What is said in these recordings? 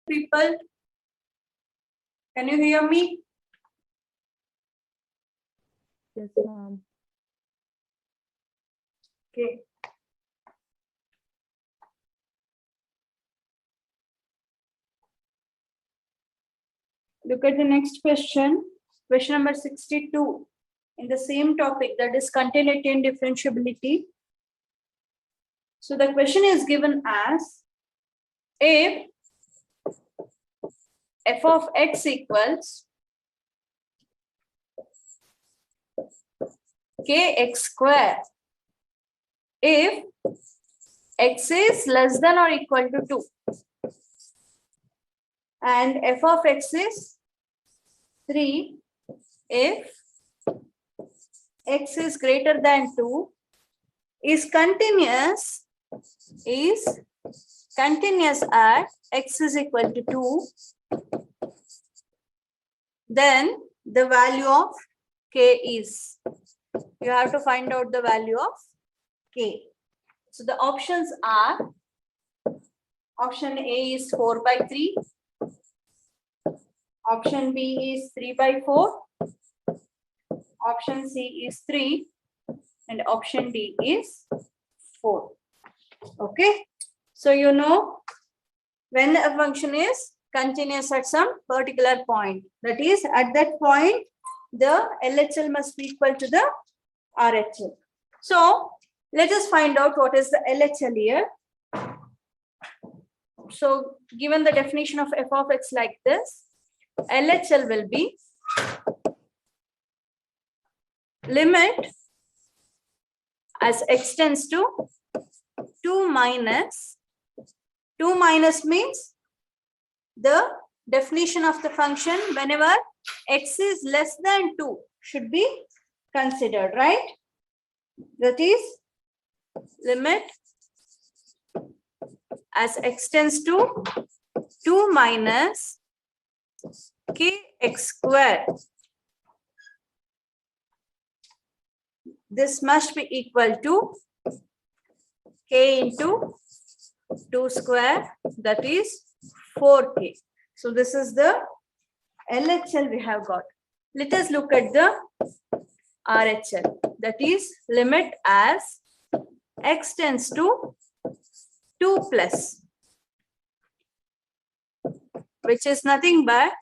people? Can you hear me? Yes, ma'am. Okay. Look at the next question. Question number 62. In the same topic, that is continuity and differentiability. So the question is given as if f of x equals kx square if x is less than or equal to 2 and f of x is 3 if x is greater than 2 is continuous at x is equal to 2, then the value of k is, you have to find out the value of k. So the options are, option A is 4 by 3, option B is 3 by 4, option C is 3, and option D is 4. Okay, so you know when a function is continuous at some particular point, that is at that point the LHL must be equal to the RHL. So let us find out what is the LHL here. So given the definition of f of x like this, LHL will be limit as x tends to 2 minus means the definition of the function whenever x is less than 2 should be considered, right? That is limit as x tends to 2 minus kx square. This must be equal to k into 2 square, that is 4k. So this is the LHL we have got. Let us look at the RHL, that is limit as x tends to 2 plus, which is nothing but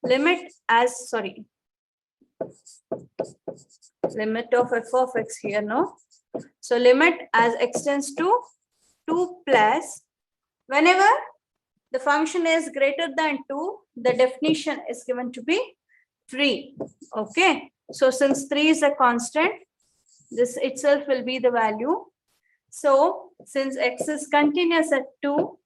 limit as, limit of f of x here, no? So limit as x tends to 2 plus, whenever the function is greater than 2, the definition is given to be 3. Okay, so since 3 is a constant, this itself will be the value. So since x is continuous at 2,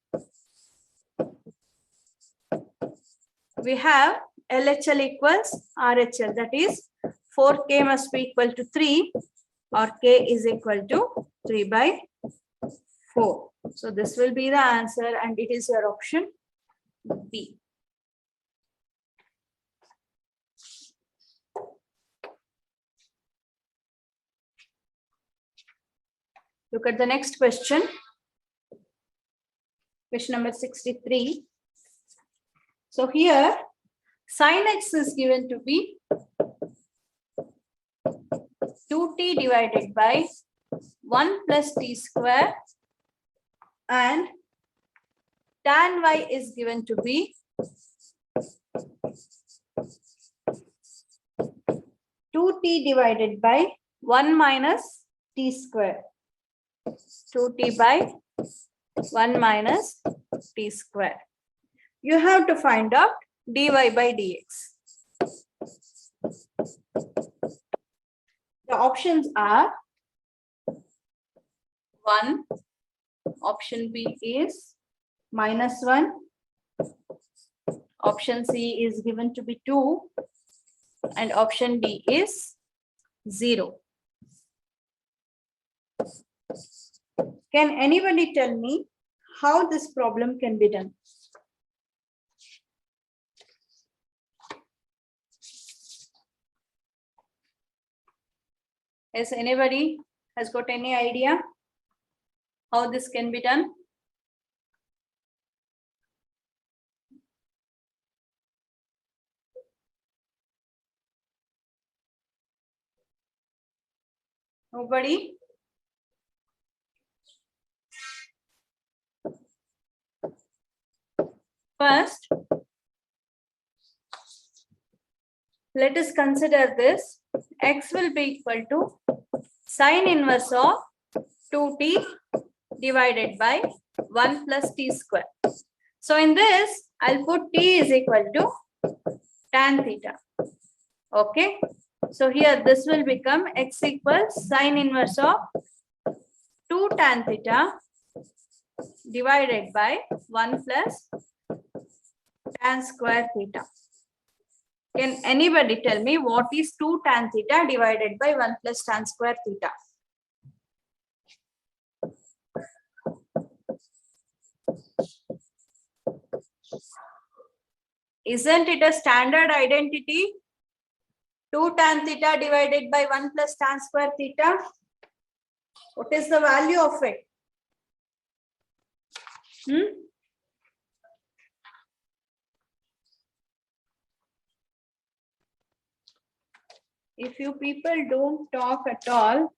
we have LHL equals RHL, that is 4k must be equal to 3 or k is equal to 3 by 4. So this will be the answer and it is your option B. Look at the next question. Question number 63. So here sin x is given to be 2t divided by 1 plus t square and tan y is given to be 2t divided by 1 minus t square. 2t by 1 minus t square. You have to find out dy by dx. The options are 1, option B is -1, option C is given to be 2, and option D is 0. Can anybody tell me how this problem can be done? Has anybody has got any idea how this can be done? Nobody? First, let us consider this. X will be equal to sine inverse of 2t divided by 1 plus t square. So in this, I'll put t is equal to tan theta. Okay. So here this will become x equals sine inverse of 2 tan theta divided by 1 plus tan square theta. Can anybody tell me what is 2 tan theta divided by 1 plus tan square theta? Isn't it a standard identity? 2 tan theta divided by 1 plus tan square theta. What is the value of it? If you people don't talk at all,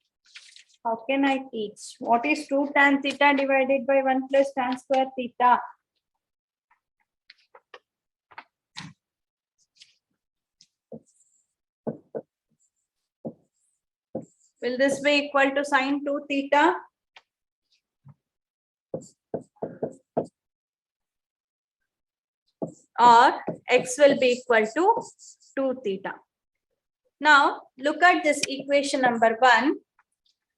how can I teach? What is 2 tan theta divided by 1 plus tan square theta? Will this be equal to sine 2 theta? Or x will be equal to 2 theta. Now, look at this equation number 1.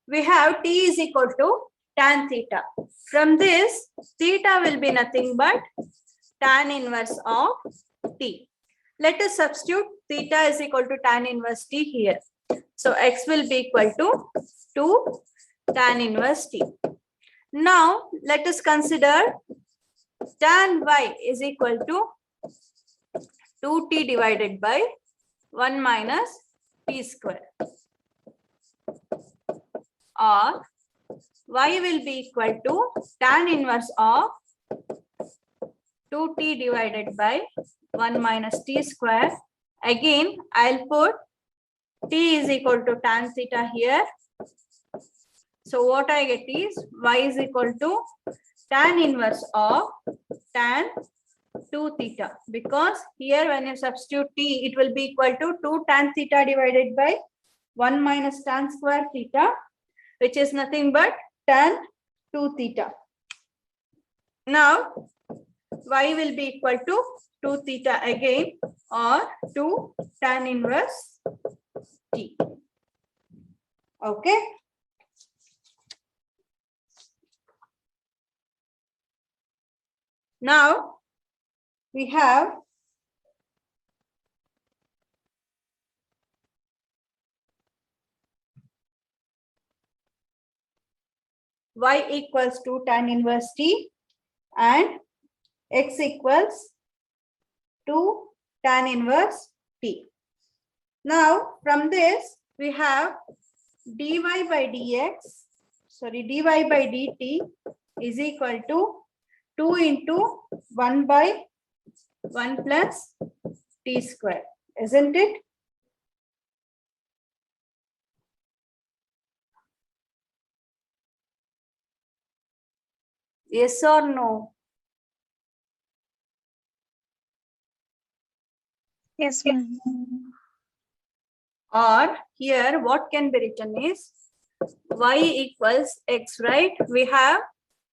We have t is equal to tan theta. From this, theta will be nothing but tan inverse of t. Let us substitute theta is equal to tan inverse t here. So, x will be equal to 2 tan inverse t. Now, let us consider tan y is equal to 2t divided by 1 minus t square. Or y will be equal to tan inverse of 2t divided by 1 minus t square. Again, I'll put t is equal to tan theta here. So what I get is y is equal to tan inverse of tan 2 theta, because here when you substitute t, it will be equal to 2 tan theta divided by 1 minus tan square theta, which is nothing but tan 2 theta. Now, y will be equal to 2 theta again, or 2 tan inverse t. Okay. Now, we have y equals to tan inverse t and x equals to tan inverse t. Now, from this, we have dy by dt is equal to 2 into 1 by 1 plus t square, isn't it? Yes or no? Yes, ma'am. Or here what can be written is y equals x, right? We have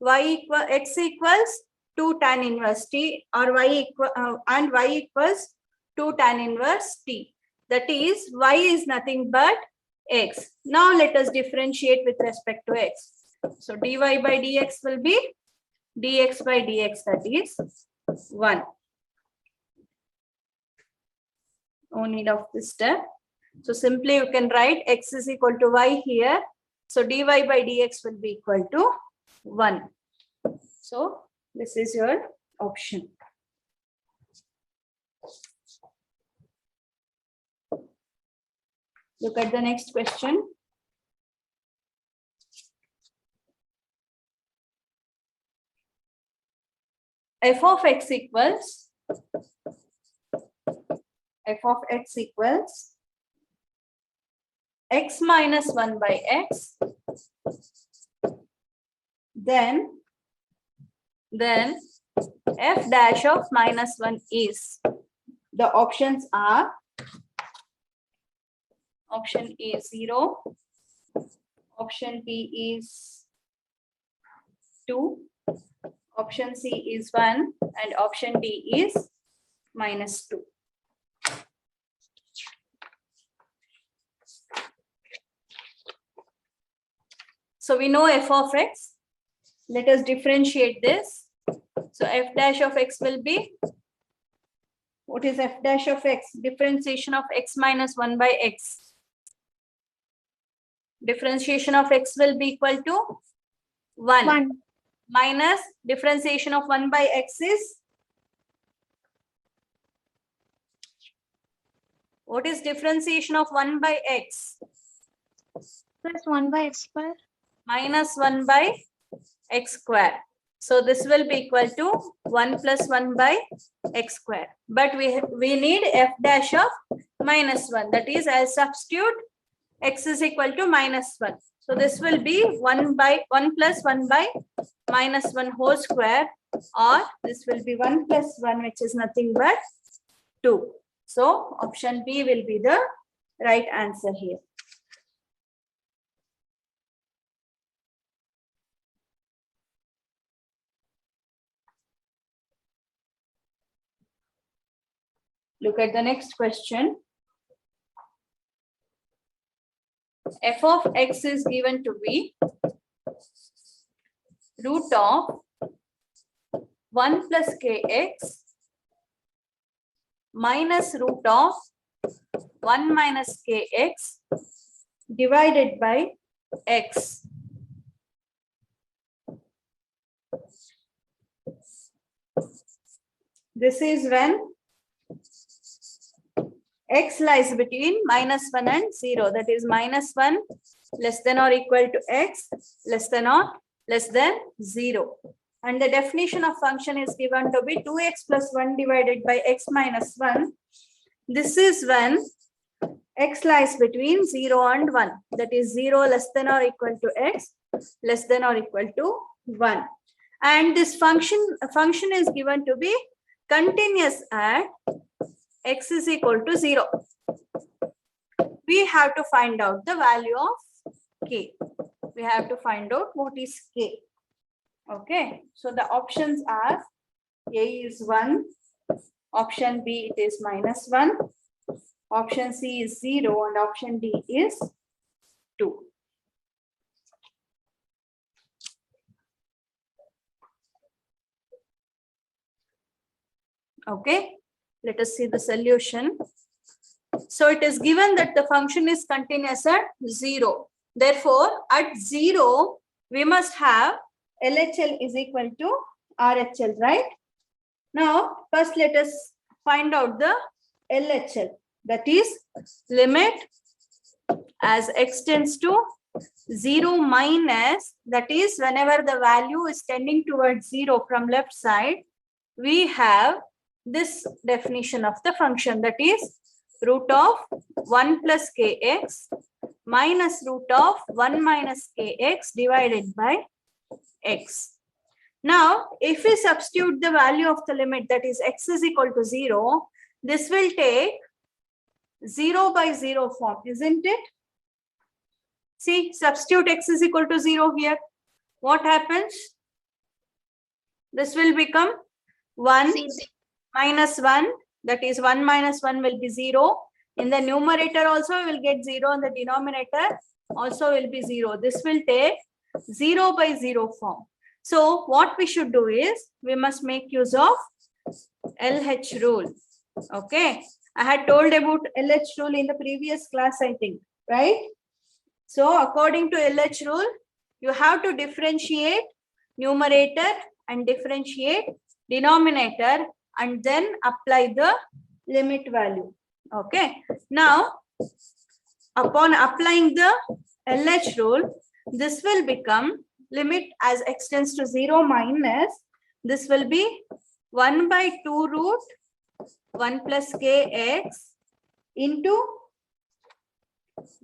x equals 2 tan inverse t, or y equals 2 tan inverse t. That is, y is nothing but x. Now let us differentiate with respect to x. So dy by dx will be dx by dx, that is 1. No need of this step. So simply you can write x is equal to y here. So dy by dx will be equal to 1. So this is your option. Look at the next question. F of x equals x minus 1 by x, then f dash of minus 1 is, the options are option A 0, option B is 2, option C is 1, and option D is minus 2. So we know f of x. Let us differentiate this. So f dash of x will be, what is f dash of x? Differentiation of x minus 1 by x. Differentiation of x will be equal to 1. Minus differentiation of 1 by x is, what is differentiation of 1 by x? Plus 1 by x square. Minus 1 by x square. So this will be equal to 1 plus 1 by x square. But we need f dash of minus 1. That is, I'll substitute x is equal to minus 1. So this will be 1 plus 1 by minus 1 whole square, or this will be 1 plus 1, which is nothing but 2. So option B will be the right answer here. Look at the next question. F of x is given to be root of 1 plus kx minus root of 1 minus kx divided by x. This is when x lies between minus 1 and 0. That is minus 1 less than or equal to x less than or less than 0. And the definition of function is given to be 2x plus 1 divided by x minus 1. This is when x lies between 0 and 1. That is 0 less than or equal to x less than or equal to 1. And this function is given to be continuous at x is equal to 0. We have to find out the value of k. We have to find out what is k. Okay, so the options are A is 1, option B it is minus 1, option C is 0, and option D is 2. Okay, let us see the solution. So it is given that the function is continuous at 0. Therefore, at 0, we must have LHL is equal to RHL, right? Now, first let us find out the LHL. That is limit as x tends to 0 minus, that is whenever the value is tending towards 0 from left side, we have this definition of the function, that is root of 1 plus kx minus root of 1 minus kx divided by x. Now, if we substitute the value of the limit, that is x is equal to 0, this will take 0 by 0 form, isn't it? See, substitute x is equal to 0 here. What happens? This will become 1 minus 1, that is 1 minus 1 will be 0. In the numerator also we will get 0, and the denominator also will be 0. This will take 0 by 0 form. So what we should do is, we must make use of LH rule. Okay, I had told about LH rule in the previous class, I think, right? So according to LH rule, you have to differentiate numerator and differentiate denominator, and then apply the limit value. Okay, now upon applying the LH rule, this will become limit as x tends to 0 minus, this will be 1 by 2 root 1 plus kx into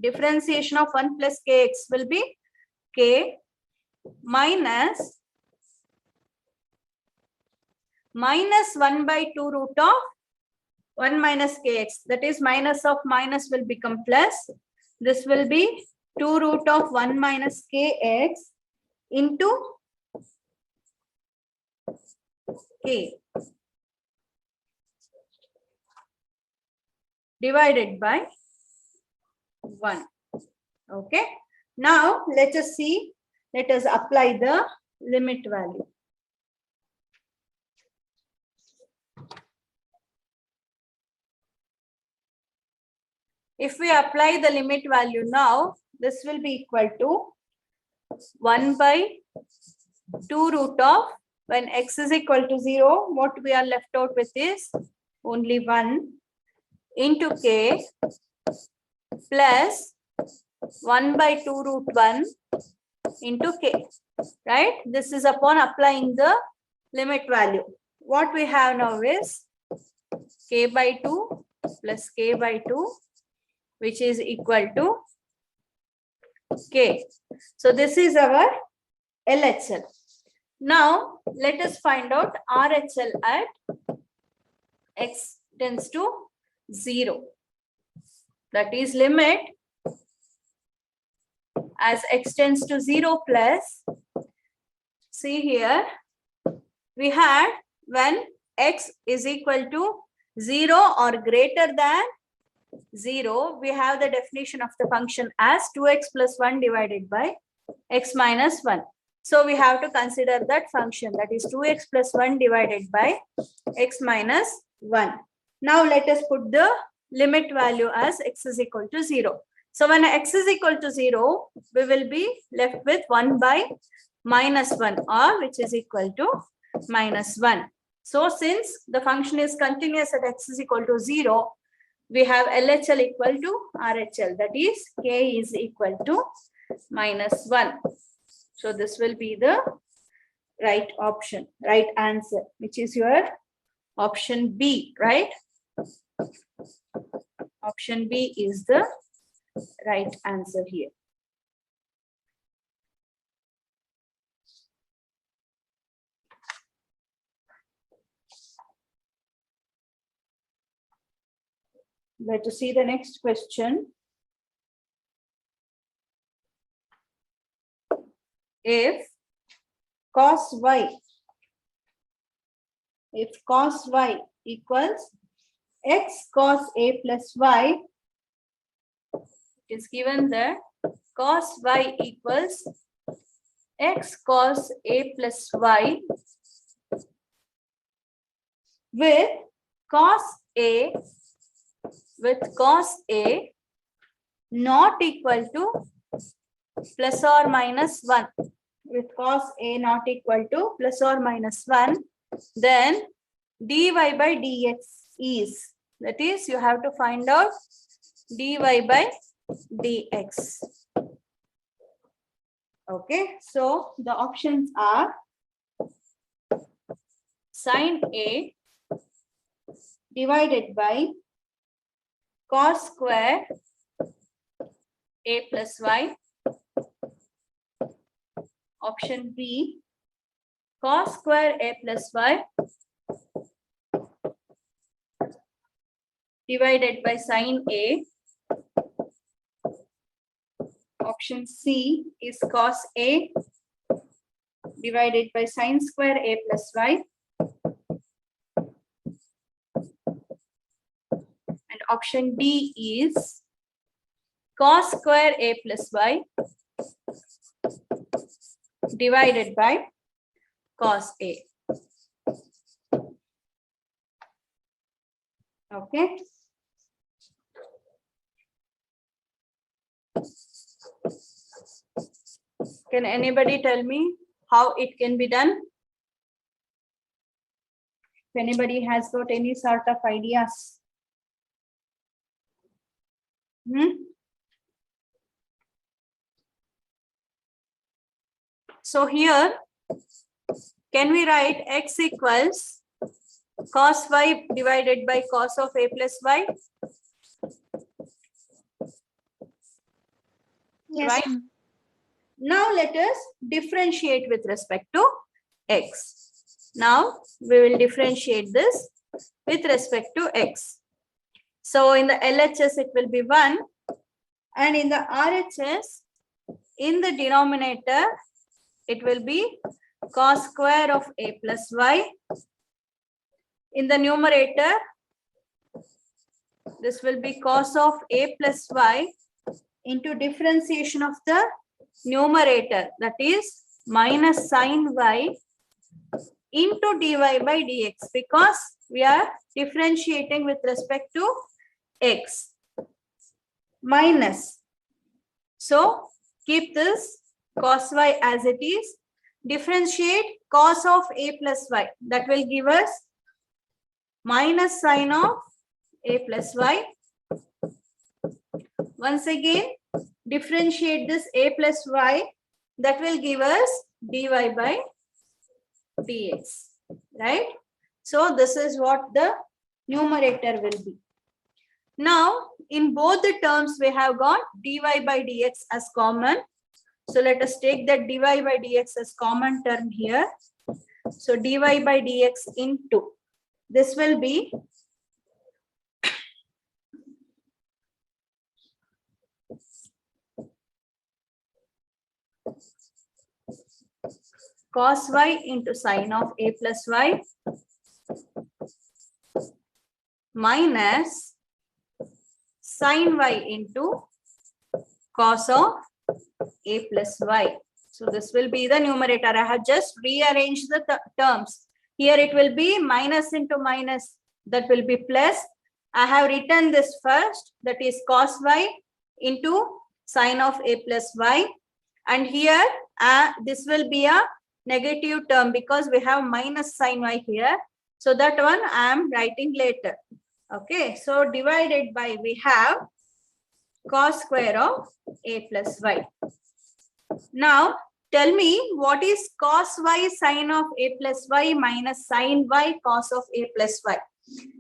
differentiation of 1 plus kx will be k minus 1 by 2 root of 1 minus kx. That is, minus of minus will become plus. This will be 2 root of 1 minus kx into k divided by 1. Okay. Now let us see. Let us apply the limit value. If we apply the limit value now, this will be equal to 1 by 2 root of, when x is equal to 0, what we are left out with is only 1 into k plus 1 by 2 root 1 into k, right? This is upon applying the limit value. What we have now is k by 2 plus k by 2, which is equal to k. So this is our LHL. Now let us find out RHL at x tends to 0. That is, limit as x tends to 0 plus, see here, we had when x is equal to 0 or greater than 0, we have the definition of the function as 2x plus 1 divided by x minus 1. So we have to consider that function, that is 2x plus 1 divided by x minus 1. Now let us put the limit value as x is equal to 0. So when x is equal to 0, we will be left with 1 by minus 1, or which is equal to minus 1. So since the function is continuous at x is equal to 0, we have LHL equal to RHL, that is k is equal to minus 1. So this will be the right option, right answer, which is your option B, right? Option B is the right answer here. Let us see the next question. If cos y equals x cos a plus y, it is given that cos y equals x cos a plus y with cos a not equal to plus or minus 1, with cos a not equal to plus or minus 1, then dy by dx is, that is, you have to find out dy by dx. Okay, so the options are sin a divided by cos square a plus y. Option B, cos square a plus y divided by sin a. Option C is cos a divided by sin square a plus y. And option D is cos square a plus y divided by cos a. Okay. Can anybody tell me how it can be done? If anybody has got any sort of ideas. So here, can we write x equals cos y divided by cos of a plus y? Yes, right? ma'am. Now let us differentiate with respect to x. Now we will differentiate this with respect to x. So in the LHS it will be 1, and in the RHS, in the denominator, it will be cos square of a plus y. In the numerator, this will be cos of a plus y into differentiation of the numerator, that is minus sin y into dy by dx, because we are differentiating with respect to x, minus. So keep this cos y as it is, differentiate cos of a plus y, that will give us minus sin of a plus y. Once again, differentiate this a plus y, that will give us dy by dx, right? So this is what the numerator will be. Now, in both the terms, we have got dy by dx as common. So let us take that dy by dx as common term here. So dy by dx into, this will be cos y into sin of a plus y minus sin y into cos of a plus y. So this will be the numerator. I have just rearranged the terms. Here it will be minus into minus, that will be plus. I have written this first, that is cos y into sin of a plus y. And here this will be a negative term because we have minus sin y here. So that one I am writing later. Okay, so divided by, we have cos square of a plus y. Now tell me, what is cos y sin of a plus y minus sin y cos of a plus y?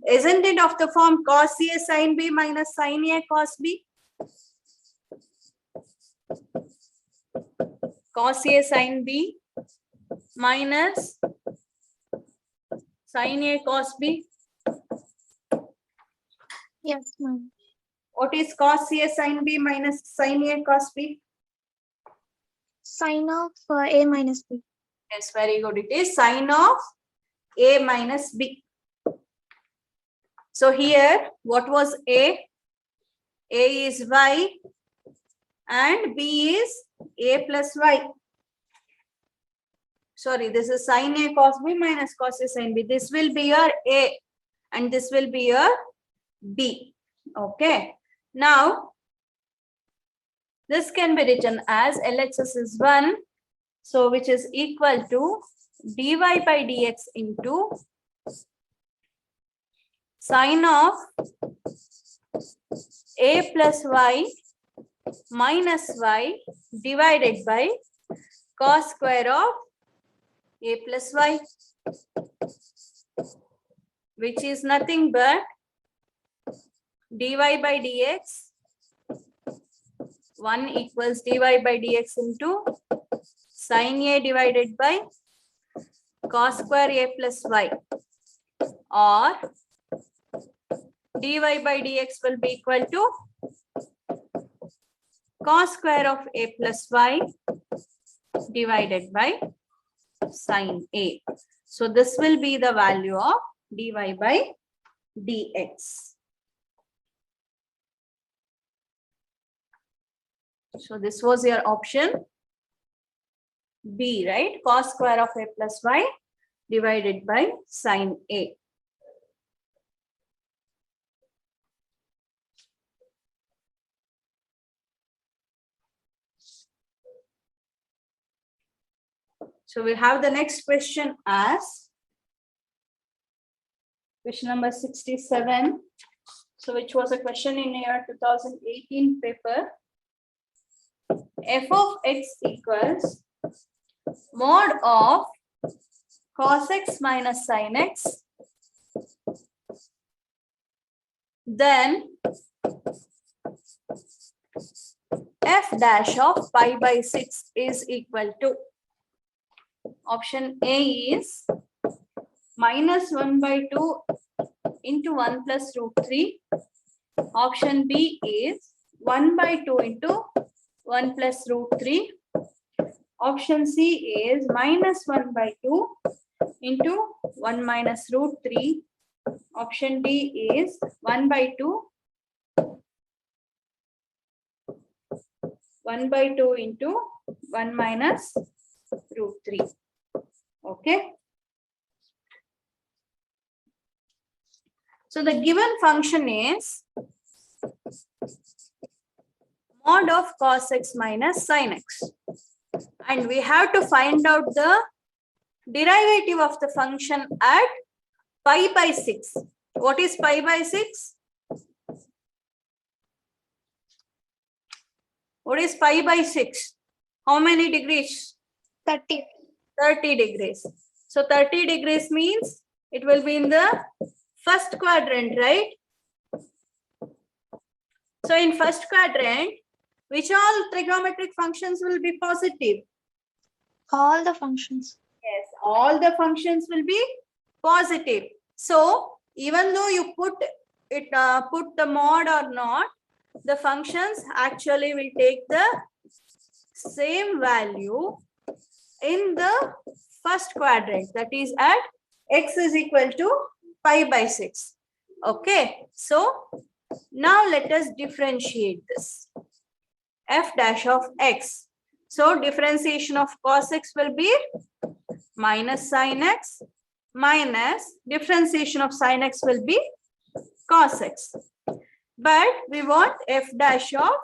Isn't it of the form cos a sin b minus sin a cos b? Cos a sin b minus sin a cos b. Yes, ma'am. What is cos a sin b minus sin a cos b? Sin of A minus B. Yes, very good. It is sin of a minus b. So here, what was a? A is y and b is a plus y. Sorry, this is sin a cos b minus cos a sin b. This will be your a and this will be your b. Okay. Now, this can be written as LHS is 1. So, which is equal to dy by dx into sin of a plus y minus y divided by cos square of a plus y, which is nothing but dy by dx, 1 equals dy by dx into sin a divided by cos square a plus y, or dy by dx will be equal to cos square of a plus y divided by sin a. So this will be the value of dy by dx. So this was your option B, right? Cos square of a plus y divided by sin a. So we have the next question as question number 67. So which was a question in your 2018 paper. F of x equals mod of cos x minus sin x, then f dash of pi by 6 is equal to, option A is minus 1 by 2 into 1 plus root 3. Option B is 1 by 2 into 1 plus root 3. Option C is minus 1 by 2 into 1 minus root 3. Option D is 1 by 2. 1 by 2 into 1 minus root 3. Okay. So the given function is mod of cos x minus sin x. And we have to find out the derivative of the function at pi by 6. What is pi by 6? What is pi by 6? How many degrees? 30. 30 degrees. So 30 degrees means it will be in the first quadrant, right? So in first quadrant, which all trigonometric functions will be positive? All the functions. Yes, all the functions will be positive. So even though you put the mod or not, the functions actually will take the same value in the first quadrant, that is at x is equal to pi by 6. Okay, so now let us differentiate this. F dash of x. So differentiation of cos x will be minus sin x minus differentiation of sin x will be cos x. But we want f dash of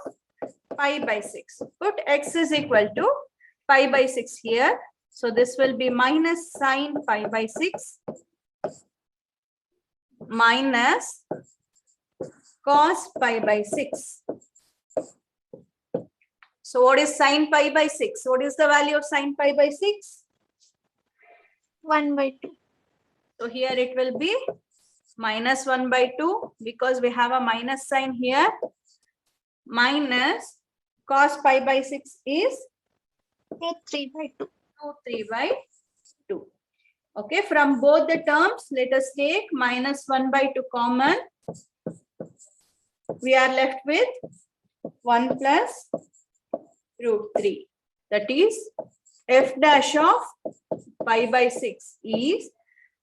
pi by 6. Put x is equal to pi by 6 here. So this will be minus sin pi by 6 minus cos pi by 6. So what is sin pi by 6? What is the value of sin pi by 6? 1 by 2. So here it will be minus 1 by 2 because we have a minus sign here. Minus cos pi by 6 is 3 by 2. 3 by 2. Okay, from both the terms, let us take minus 1 by 2 common. We are left with 1 plus root 3. That is f dash of pi by 6 is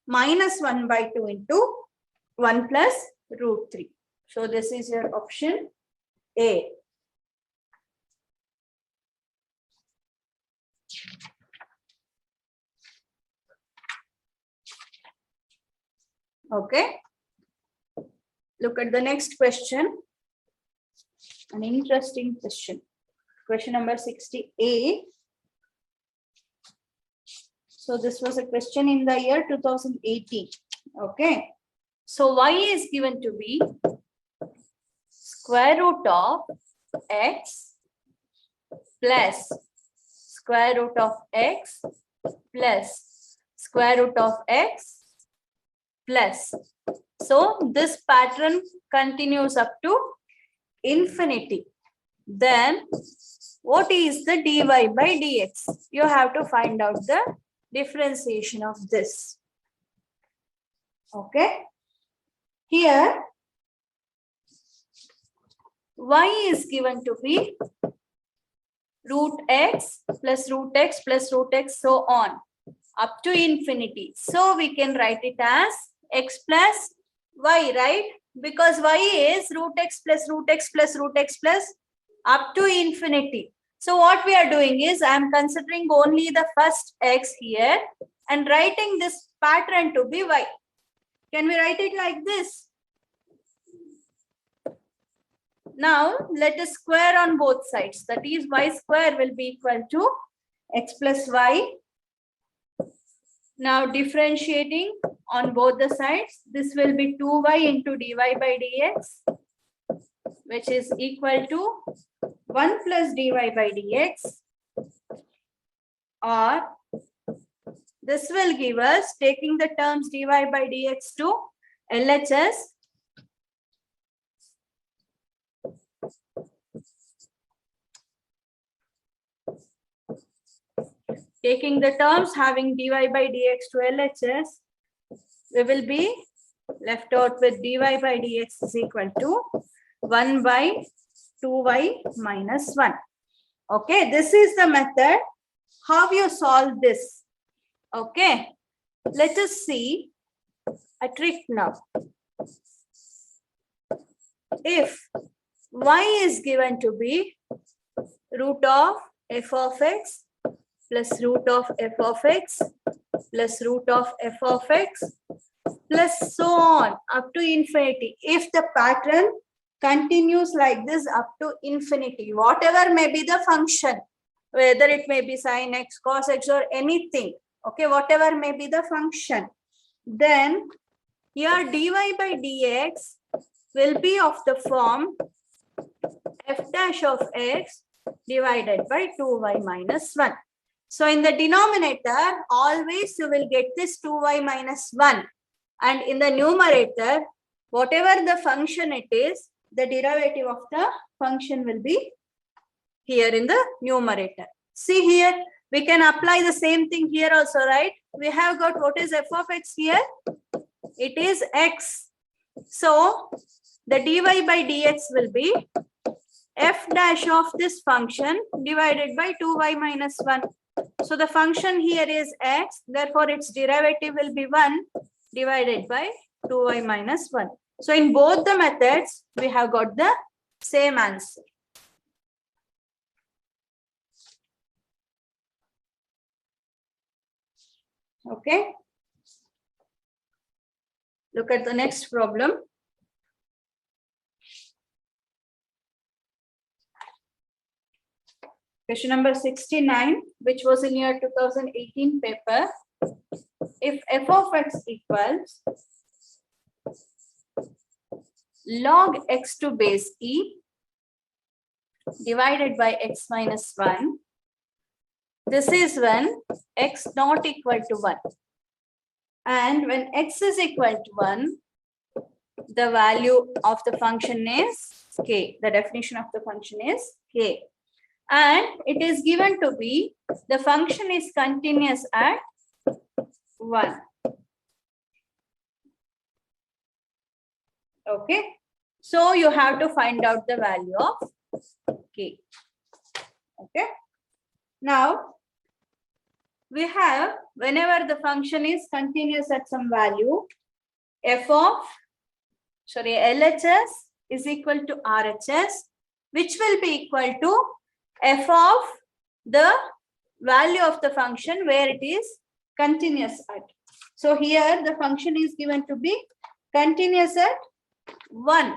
minus 1 by 2 into 1 plus root 3. So this is your option A. Okay. Look at the next question. An interesting question. Question number 68. So this was a question in the year 2018. Okay. So y is given to be square root of x plus square root of x plus square root of x plus. So this pattern continues up to infinity. Then what is the dy by dx? You have to find out the differentiation of this. Okay. Here y is given to be root x plus root x plus root x, so on up to infinity. So we can write it as x plus y, right? Because y is root x plus root x plus root x plus up to infinity. So what we are doing is I am considering only the first x here and writing this pattern to be y. Can we write it like this? Now let us square on both sides. That is y square will be equal to x plus y. Now differentiating on both the sides, this will be 2y into dy by dx, which is equal to 1 plus dy by dx, or this will give us, taking the terms dy by dx to LHS, taking the terms having dy by dx to LHS, we will be left out with dy by dx is equal to 1 by 2y minus 1. Okay, this is the method how you solve this. Okay, let us see a trick now. If y is given to be root of f of x plus root of f of x plus root of f of x plus so on up to infinity. If the pattern continues like this up to infinity, whatever may be the function, whether it may be sin x, cos x or anything, okay, whatever may be the function, then here dy by dx will be of the form f dash of x divided by 2y minus 1. So in the denominator, always you will get this 2y minus 1. And in the numerator, whatever the function it is, the derivative of the function will be here in the numerator. See here, we can apply the same thing here also, right? We have got what is f of x here? It is x. So the dy by dx will be f dash of this function divided by 2y minus 1. So the function here is x, therefore its derivative will be 1 divided by 2y minus 1. So in both the methods, we have got the same answer. Okay. Look at the next problem. Question number 69, which was in your 2018 paper. If f of x equals log x to base e divided by x minus 1, this is when x not equal to 1. And when x is equal to 1, the value of the function is k. The definition of the function is k. And it is given to be the function is continuous at 1. Okay. So you have to find out the value of k. Okay. Now, we have, whenever the function is continuous at some value, LHS is equal to RHS, which will be equal to f of the value of the function where it is continuous at. So here the function is given to be continuous at 1,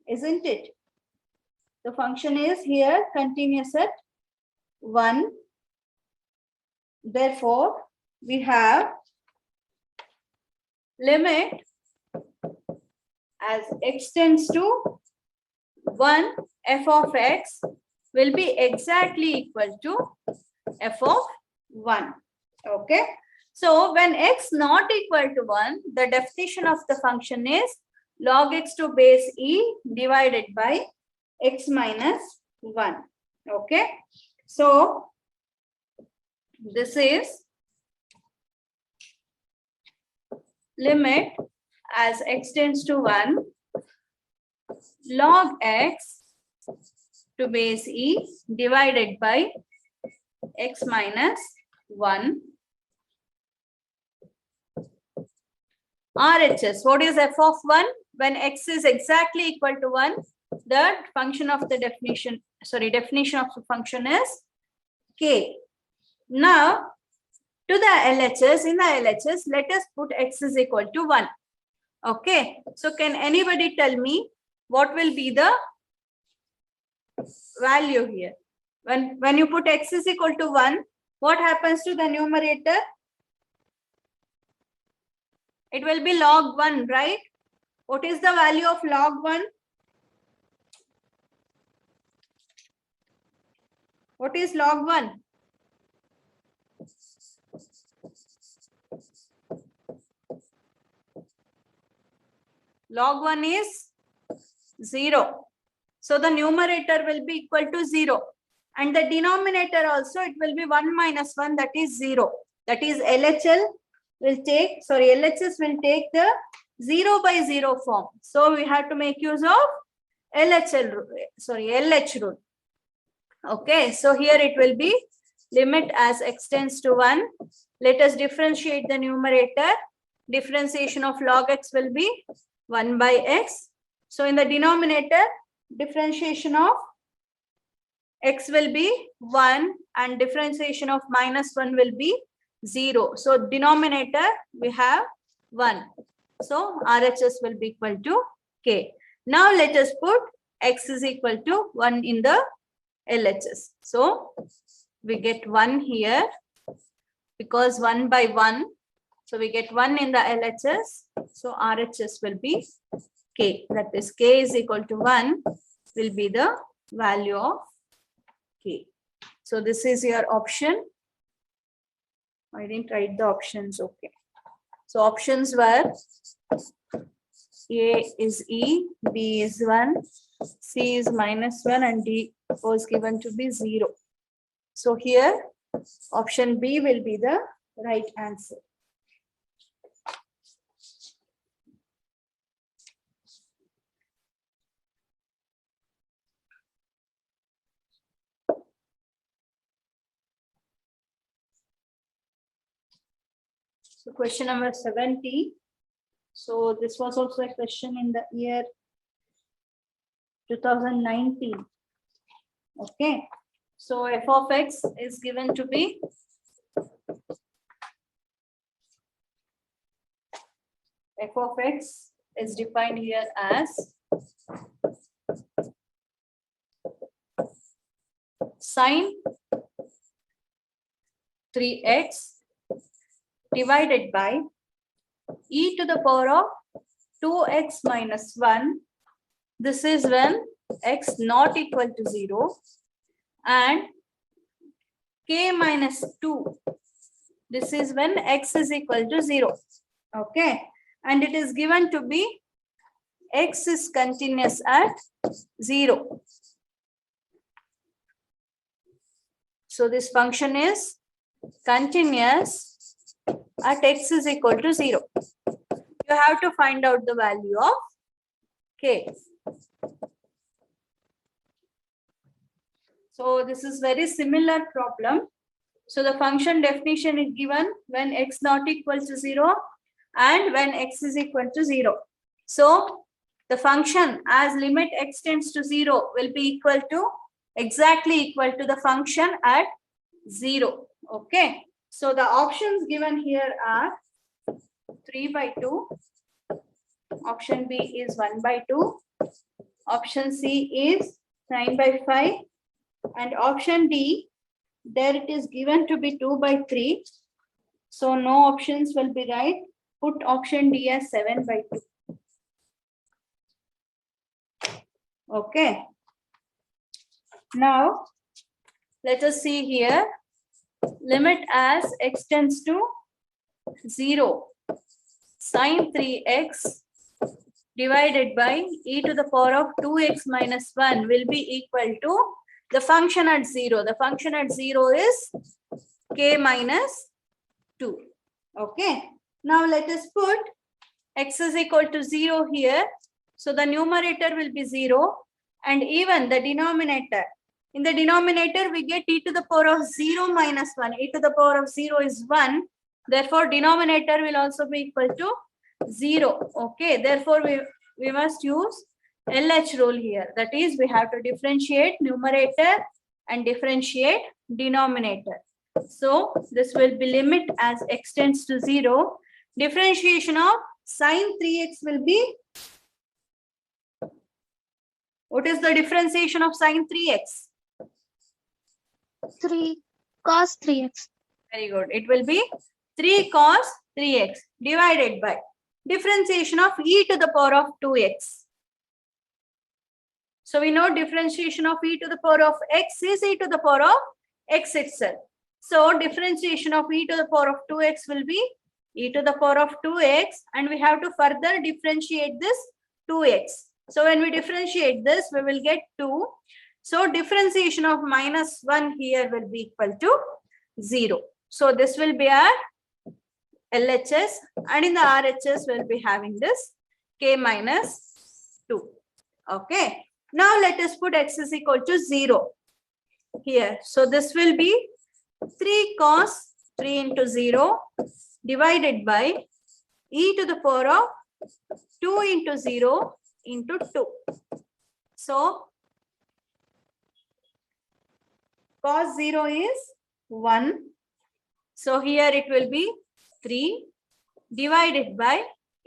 isn't it? The function is here continuous at 1. Therefore, we have limit as x tends to 1, f of x will be exactly equal to f of 1. Okay. So when x not equal to 1, the definition of the function is log x to base e divided by x minus 1. Okay. So this is limit as x tends to 1 log x to base e divided by x minus 1 RHS. What is f of 1? When x is exactly equal to 1, the function of the definition of the function is k. Now, to the LHS, in the LHS, let us put x is equal to 1. Okay. So, can anybody tell me what will be the value here? When you put x is equal to 1, what happens to the numerator? It will be log 1, right? What is the value of log 1? What is log 1? Log 1 is 0. So the numerator will be equal to 0. And the denominator also, it will be 1 minus 1, that is 0. That is LHS will take the 0 by 0 form. So we have to make use of LH rule. Okay, so here it will be limit as x tends to 1. Let us differentiate the numerator. Differentiation of log x will be 1 by x. So in the denominator, differentiation of x will be 1 and differentiation of minus 1 will be 0. So denominator we have 1. So RHS will be equal to k. Now let us put x is equal to 1 in the LHS. So we get 1 here because 1 by 1. So we get 1 in the LHS. So RHS will be k. That is k is equal to 1 will be the value of k. So this is your option. I didn't write the options. Okay. So options were A is E, B is 1, C is minus 1 and D was given to be 0. So here option B will be the right answer. So question number 70. So this was also a question in the year 2019. Okay. So f of x is given to be f of x is defined here as sine 3x divided by e to the power of 2x minus 1. This is when x not equal to 0 and k minus 2. This is when x is equal to 0. Okay. And it is given to be x is continuous at 0. So this function is continuous at x is equal to 0. You have to find out the value of k. So this is very similar problem. So the function definition is given when x not equal to 0 and when x is equal to 0. So the function as limit x tends to 0 will be equal to exactly equal to the function at 0. Okay. So the options given here are 3 by 2. Option B is 1 by 2. Option C is 9 by 5. And option D, there it is given to be 2 by 3. So no options will be right. Put option D as 7 by 2. Okay. Now, let us see here. Limit as x tends to 0. Sine 3x divided by e to the power of 2x minus 1 will be equal to the function at 0. The function at 0 is k minus 2. Okay. Now let us put x is equal to 0 here. So the numerator will be 0 and even the denominator. In the denominator, we get e to the power of 0 minus 1. E to the power of 0 is 1. Therefore, denominator will also be equal to 0. Okay. Therefore, we must use LH rule here. That is, we have to differentiate numerator and differentiate denominator. So, this will be limit as x tends to 0. Differentiation of sine 3x will be, what is the differentiation of sine 3x? 3 cos 3x. Very good. It will be 3 cos 3x divided by differentiation of e to the power of 2x. So we know differentiation of e to the power of x is e to the power of x itself. So differentiation of e to the power of 2x will be e to the power of 2x and we have to further differentiate this 2x. So when we differentiate this, we will get 2. So differentiation of -1 here will be equal to 0. So this will be our LHS, and in the RHS we'll be having this K minus 2. Okay. Now let us put x is equal to 0 here. So this will be 3 cos 3 into 0 divided by e to the power of 2 into 0 into 2. So cos 0 is 1. So here it will be 3 divided by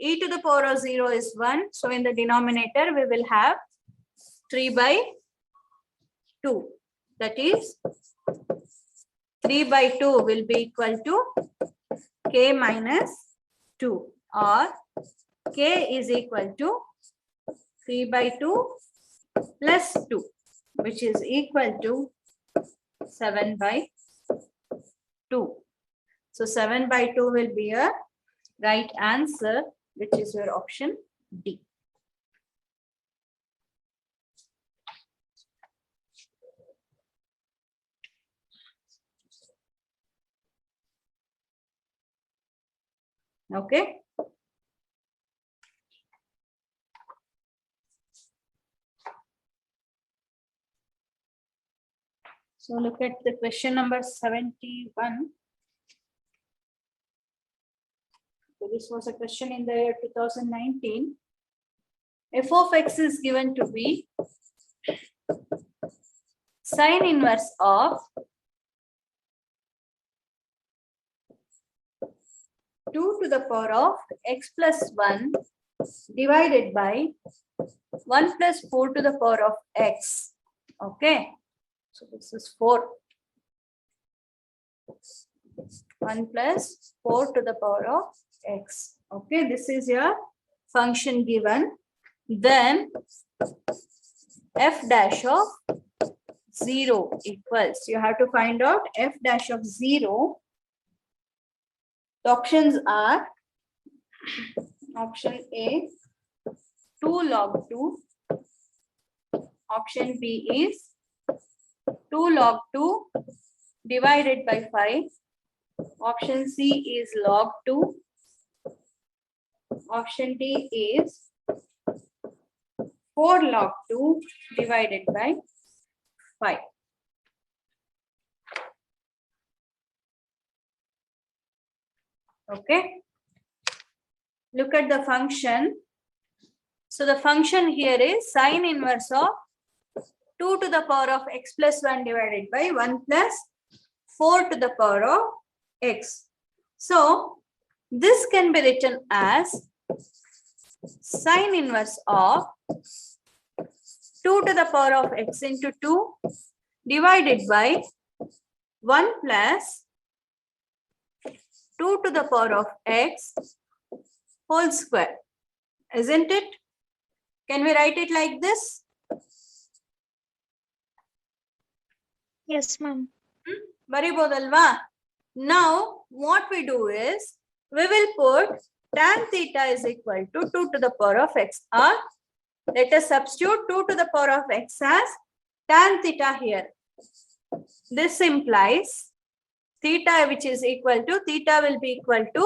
e to the power of 0 is 1. So in the denominator we will have 3 by 2. That is 3 by 2 will be equal to k minus 2, or k is equal to 3 by 2 plus 2, which is equal to 7 by 2. So 7 by 2 will be a right answer, which is your option D. Okay. So look at the question number 71. So this was a question in the year 2019. F of x is given to be sine inverse of 2 to the power of x plus 1 divided by 1 plus 4 to the power of x. Okay. So this is 4. 1 plus 4 to the power of x. Okay, this is your function given. Then f dash of 0 equals, you have to find out f dash of 0. The options are option A 2 log 2, option B is 2 log 2 divided by 5, option C is log 2, option D is 4 log 2 divided by 5. Okay. Look at the function. So the function here is sine inverse of 2 to the power of x plus 1 divided by 1 plus 4 to the power of x. So this can be written as sine inverse of 2 to the power of x into 2 divided by 1 plus 2 to the power of x whole square. Isn't it? Can we write it like this? Yes, ma'am. Baribodalva. Now, what we do is, we will put tan theta is equal to 2 to the power of x. Or let us substitute 2 to the power of x as tan theta here. This implies theta, which is equal to, theta will be equal to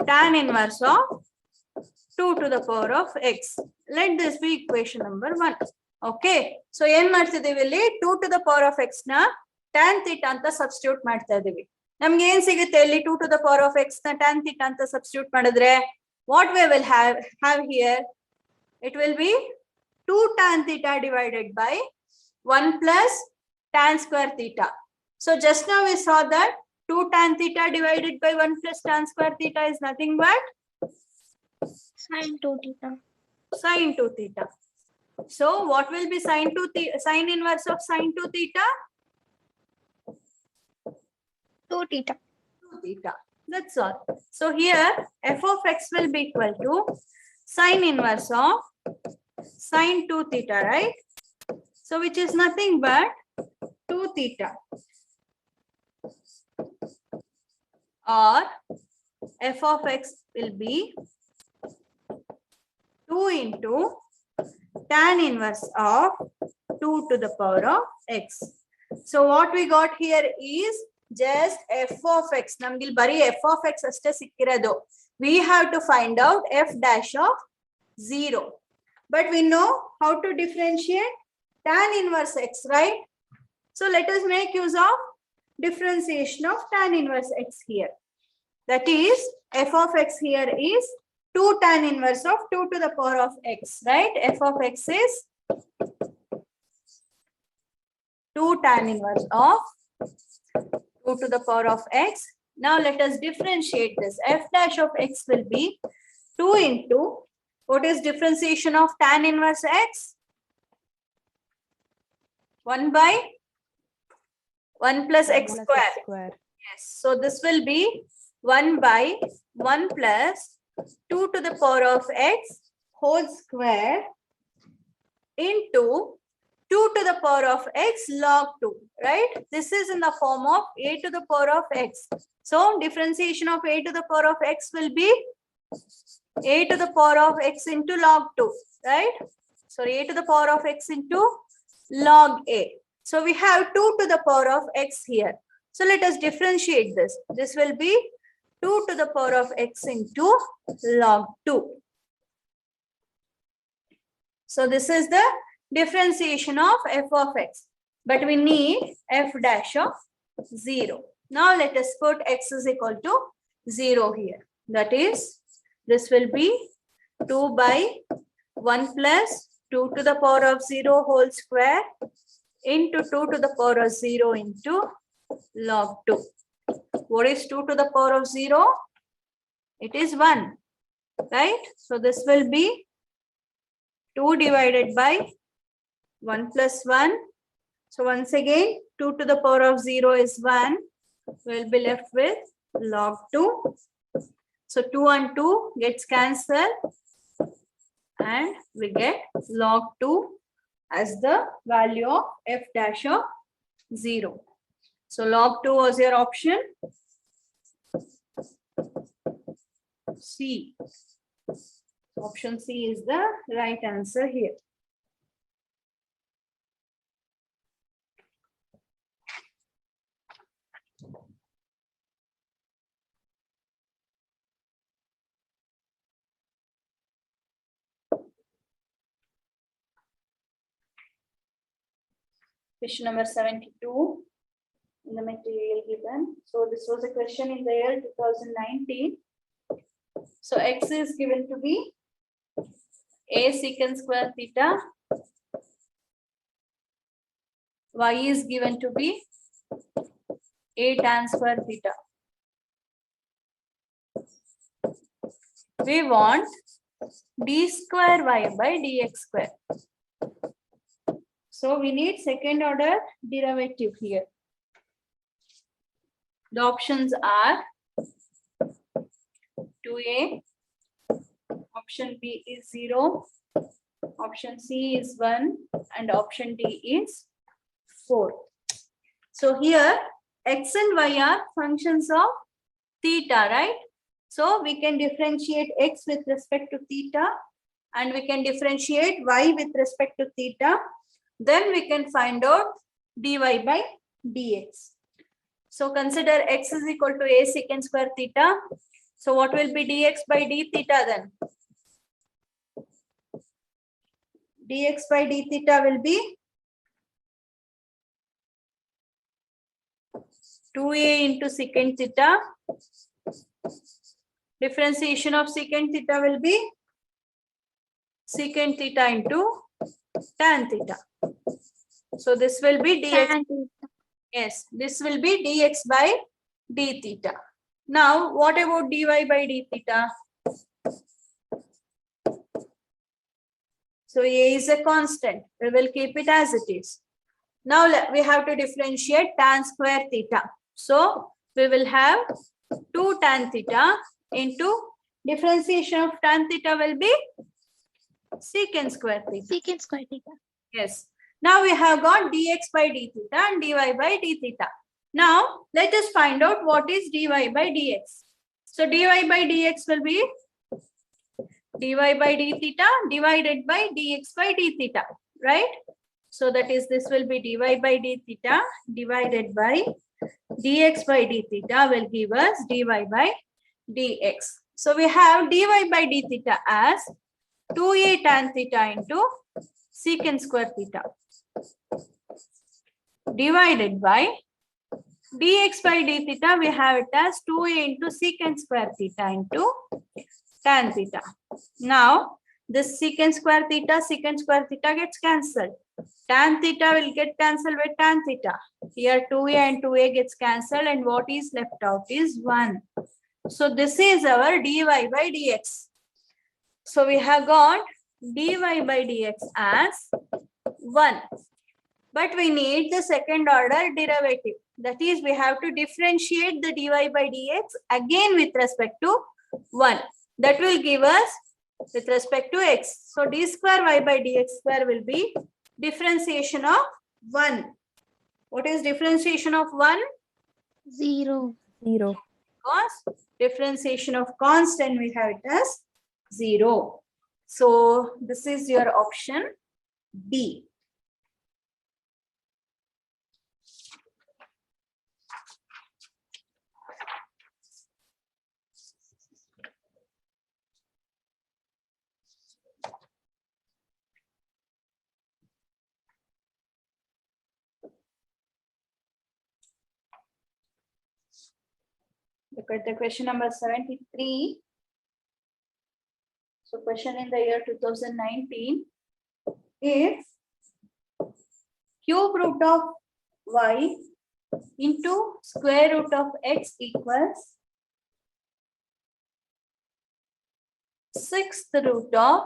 tan inverse of 2 to the power of x. Let this be equation number 1. Okay. So, ಏನು ಮಾಡ್ತಿದ್ದೀವಿ ಇಲ್ಲಿ 2 to the power of x ನ tan theta ಅಂತ substitute ಮಾಡ್ತಾ ಇದ್ದೀವಿ. ನಮ್ಗೆ ಏನು ಸಿಗುತ್ತೆ ಇಲ್ಲಿ 2 to the power of x ನ tan theta ಅಂತ substitute ಮಾಡಿದ್ರೆ what we will have here, it will be 2 tan theta divided by 1 plus tan square theta. So just now we saw that 2 tan theta divided by 1 plus tan square theta is nothing but Sine 2 theta. sine 2 theta. So what will be sine inverse of sine 2 theta? 2 theta. 2 theta. That's all. So here f of x will be equal to sine inverse of sine 2 theta, right? So which is nothing but 2 theta. Or f of x will be 2 into tan inverse of 2 to the power of x. So what we got here is just f of x. Namgil bari f of x aste sikkirado. We have to find out f dash of 0. But we know how to differentiate tan inverse x, right? So let us make use of differentiation of tan inverse x here. That is, f of x here is 2 tan inverse of 2 to the power of x, right? F of x is 2 tan inverse of 2 to the power of x. Now let us differentiate this. F dash of x will be 2 into, what is differentiation of tan inverse x? 1 by 1 plus x square. Yes. So this will be 1 by 1 plus 2 to the power of x whole square into 2 to the power of x log 2, right? This is in the form of a to the power of x. So differentiation of a to the power of x will be a to the power of x into log 2, right? So a to the power of x into log a. So we have 2 to the power of x here. So let us differentiate this. This will be 2 to the power of x into log 2. So this is the differentiation of f of x. But we need f dash of 0. Now let us put x is equal to 0 here. That is, this will be 2 by 1 plus 2 to the power of 0 whole square into 2 to the power of 0 into log 2. What is 2 to the power of 0? It is 1, right? So this will be 2 divided by 1 plus 1. So once again, 2 to the power of 0 is 1. We'll be left with log 2. So 2 and 2 gets cancelled. And we get log 2 as the value of f dash of 0. So log 2 was your option C. Option C is the right answer here. Question number 72 in the material given. So this was a question in the year 2019. So x is given to be a secant square theta. Y is given to be a tan square theta. We want d square y by dx square. So we need second order derivative here. The options are 2a, option B is 0, option C is 1, and option D is 4. So here x and y are functions of theta, right? So we can differentiate x with respect to theta and we can differentiate y with respect to theta. Then we can find out dy by dx. So consider x is equal to a secant square theta. So what will be dx by d theta then? Dx by d theta will be 2a into secant theta. Differentiation of secant theta will be secant theta into tan theta. So this will be dx. Yes, this will be dx by d theta. Now, what about dy by d theta? So a is a constant. We will keep it as it is. Now we have to differentiate tan square theta. So we will have 2 tan theta into differentiation of tan theta will be secant square theta. Secant square theta. Yes. Now we have got dx by d theta and dy by d theta. Now let us find out what is dy by dx. So dy by dx will be dy by d theta divided by dx by d theta, right? So that is, this will be dy by d theta divided by dx by d theta will give us dy by dx. So we have dy by d theta as 2a tan theta into secant square theta divided by dx by d theta, we have it as 2a into secant square theta into tan theta. Now, this secant square theta gets cancelled. Tan theta will get cancelled with tan theta. Here 2a and 2a gets cancelled, and what is left out is 1. So this is our dy by dx. So we have got dy by dx as 1. But we need the second order derivative. That is, we have to differentiate the dy by dx again with respect to 1. That will give us with respect to x. So d square y by dx square will be differentiation of 1. What is differentiation of 1? 0. Because differentiation of constant, we have it as 0. So this is your option B. Look at the question number 73. So question in the year 2019. If cube root of y into square root of x equals 6th root of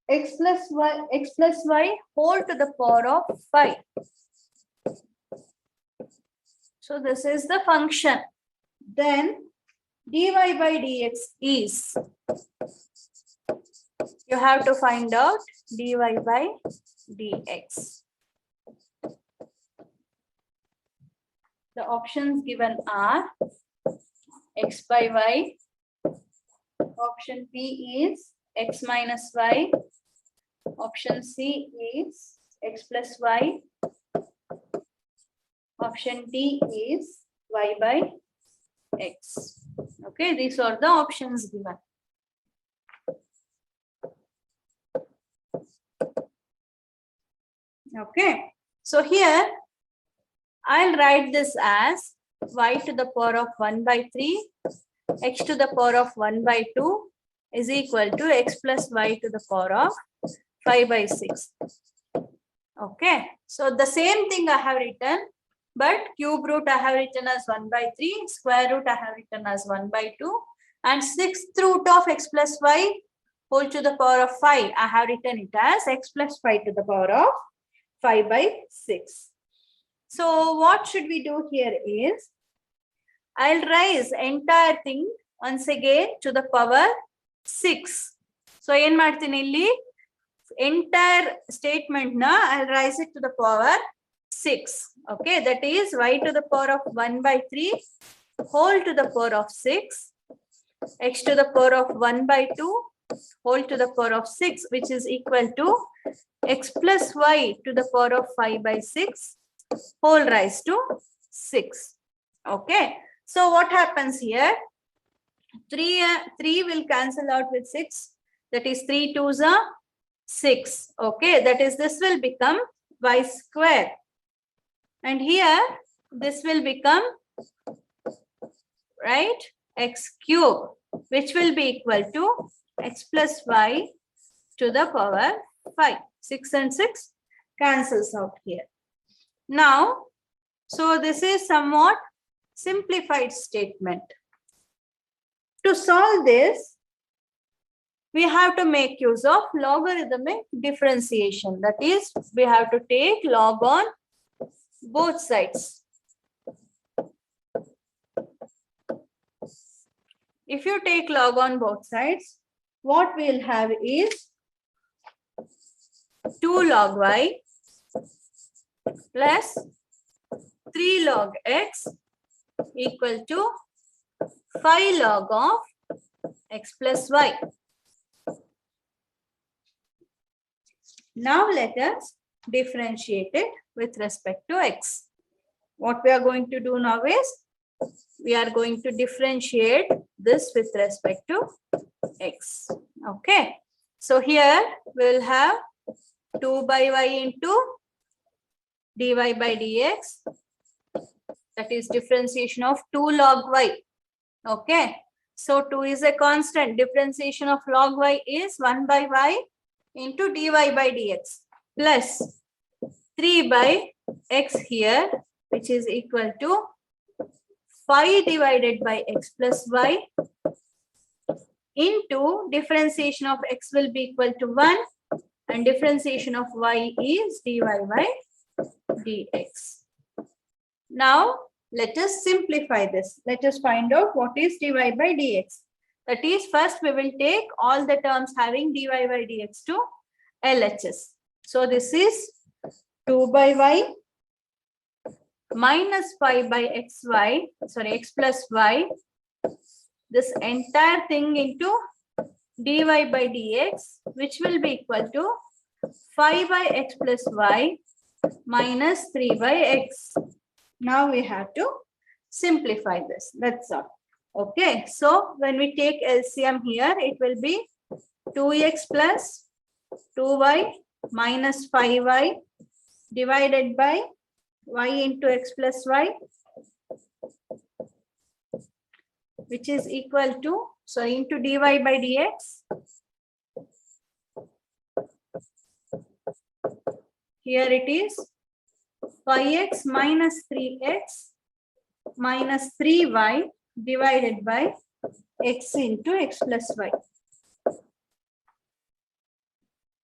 x plus y whole to the power of 5. So this is the function. Then dy by dx is, you have to find out dy by dx. The options given are x by y. Option B is x minus y. Option C is x plus y. Option D is y by x. Okay, these are the options given. Okay, so here I'll write this as y to the power of 1 by 3, x to the power of 1 by 2 is equal to x plus y to the power of 5 by 6. Okay, so the same thing I have written, but cube root I have written as 1 by 3, square root I have written as 1 by 2, and 6th root of x plus y whole to the power of 5, I have written it as x plus 5 to the power of 5 by 6. So what should we do here is, I'll raise entire thing once again to the power 6. So in martinilli entire statement na I'll raise it to the power 6. Okay, that is y to the power of 1 by 3 whole to the power of 6, x to the power of 1 by 2 whole to the power of 6, which is equal to x plus y to the power of 5 by 6 whole raised to 6. Okay, so what happens here? 3 will cancel out with 6. That is 3 2s are 6. Okay, that is, this will become y square. And here this will become, right, x cube, which will be equal to x plus y to the power 5. 6 and 6 cancels out here. Now, so this is somewhat simplified statement. To solve this, we have to make use of logarithmic differentiation. That is, we have to take log on both sides. If you take log on both sides, what we'll have is 2 log y plus 3 log x equal to 5 log of x plus y. Now let us differentiate it with respect to x. What we are going to do now is we are going to differentiate this with respect to x. Okay. So here we will have 2 by y into dy by dx. That is differentiation of 2 log y. Okay. So 2 is a constant. Differentiation of log y is 1 by y into dy by dx plus 3 by x here, which is equal to 5 divided by x plus y into differentiation of x will be equal to 1 and differentiation of y is dy by dx. Now, let us simplify this. Let us find out what is dy by dx. That is, first we will take all the terms having dy by dx to LHS. So, this is 2 by y minus 5 by x plus y. This entire thing into dy by dx, which will be equal to 5 by x plus y minus 3 by x. Now we have to simplify this. That's all. Okay. So when we take LCM here, it will be 2x plus 2y minus 5y divided by y into x plus y, which is equal to, so into dy by dx. Here it is 5x minus 3x minus 3y divided by x into x plus y.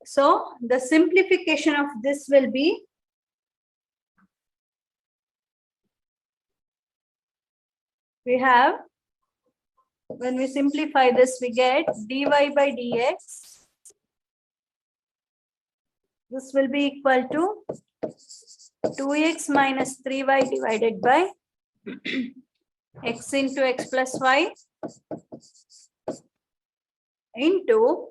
So the simplification of this will be we have, when we simplify this, we get dy by dx. This will be equal to 2x minus 3y divided by x into x plus y into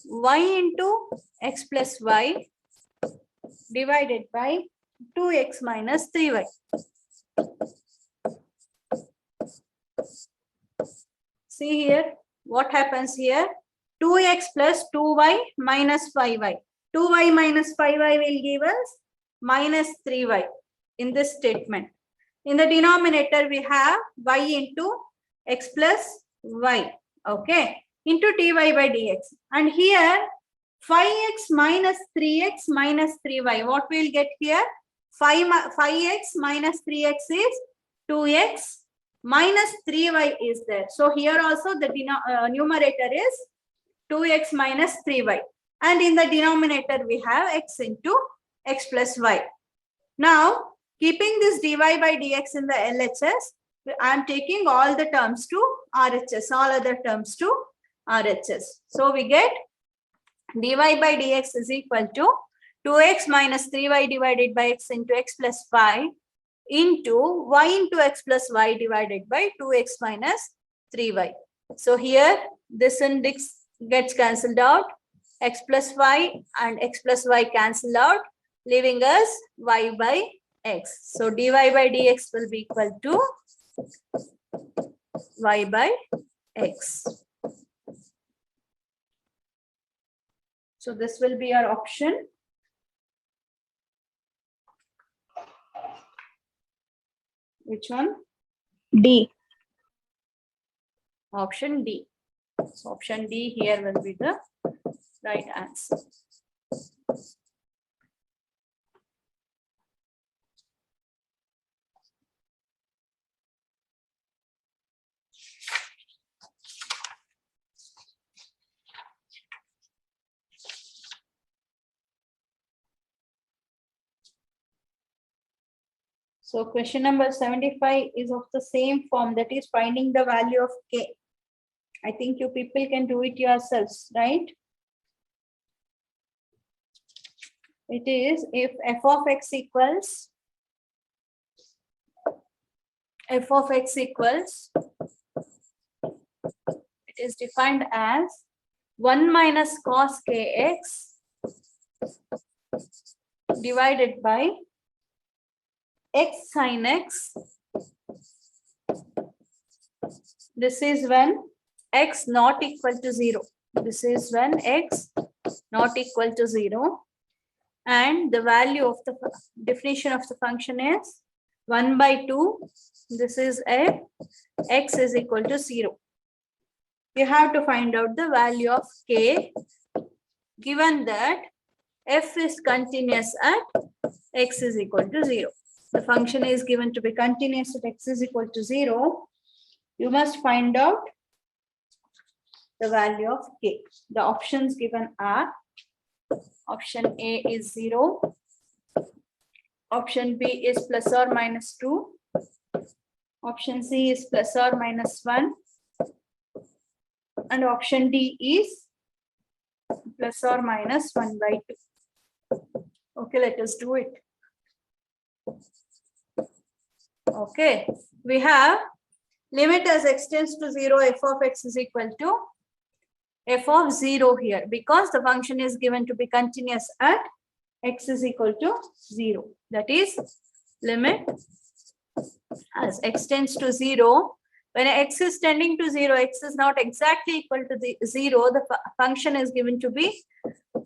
y into x plus y divided by 2x minus 3y. See here, what happens here? 2x plus 2y minus 5y. 2y minus 5y will give us minus 3y in this statement. In the denominator, we have y into x plus y. Okay. Into dy by dx. And here, 5x minus 3x minus 3y. What we will get here? 5x minus 3x is 2x. Minus 3y is there. So here also the numerator is 2x minus 3y. And in the denominator we have x into x plus y. Now, keeping this dy by dx in the LHS, I am taking all the terms to RHS, all other terms to RHS. So we get dy by dx is equal to 2x minus 3y divided by x into x plus 5 into y into x plus y divided by 2x minus 3y. So here this and this gets cancelled out, x plus y and x plus y cancel out, leaving us y by x. So dy by dx will be equal to y by x. So this will be our option. Which one? D. Option D. So option D here will be the right answer. So question number 75 is of the same form, that is finding the value of k. I think you people can do it yourselves, right? It is if f of x equals, it is defined as 1 minus cos kx divided by x sin x. This is when x not equal to 0. This is when x not equal to 0. And the value of the definition of the function is 1 by 2. This is if x is equal to 0. You have to find out the value of k given that f is continuous at x is equal to 0. The function is given to be continuous at x is equal to 0. You must find out the value of k. The options given are option A is 0, option B is plus or minus 2, option C is plus or minus 1, and option D is plus or minus 1 by 2. Okay, let us do it. Okay, we have limit as x tends to 0, f of x is equal to f of 0 here, because the function is given to be continuous at x is equal to 0. That is limit as x tends to 0. When x is tending to 0, x is not exactly equal to the 0. The function is given to be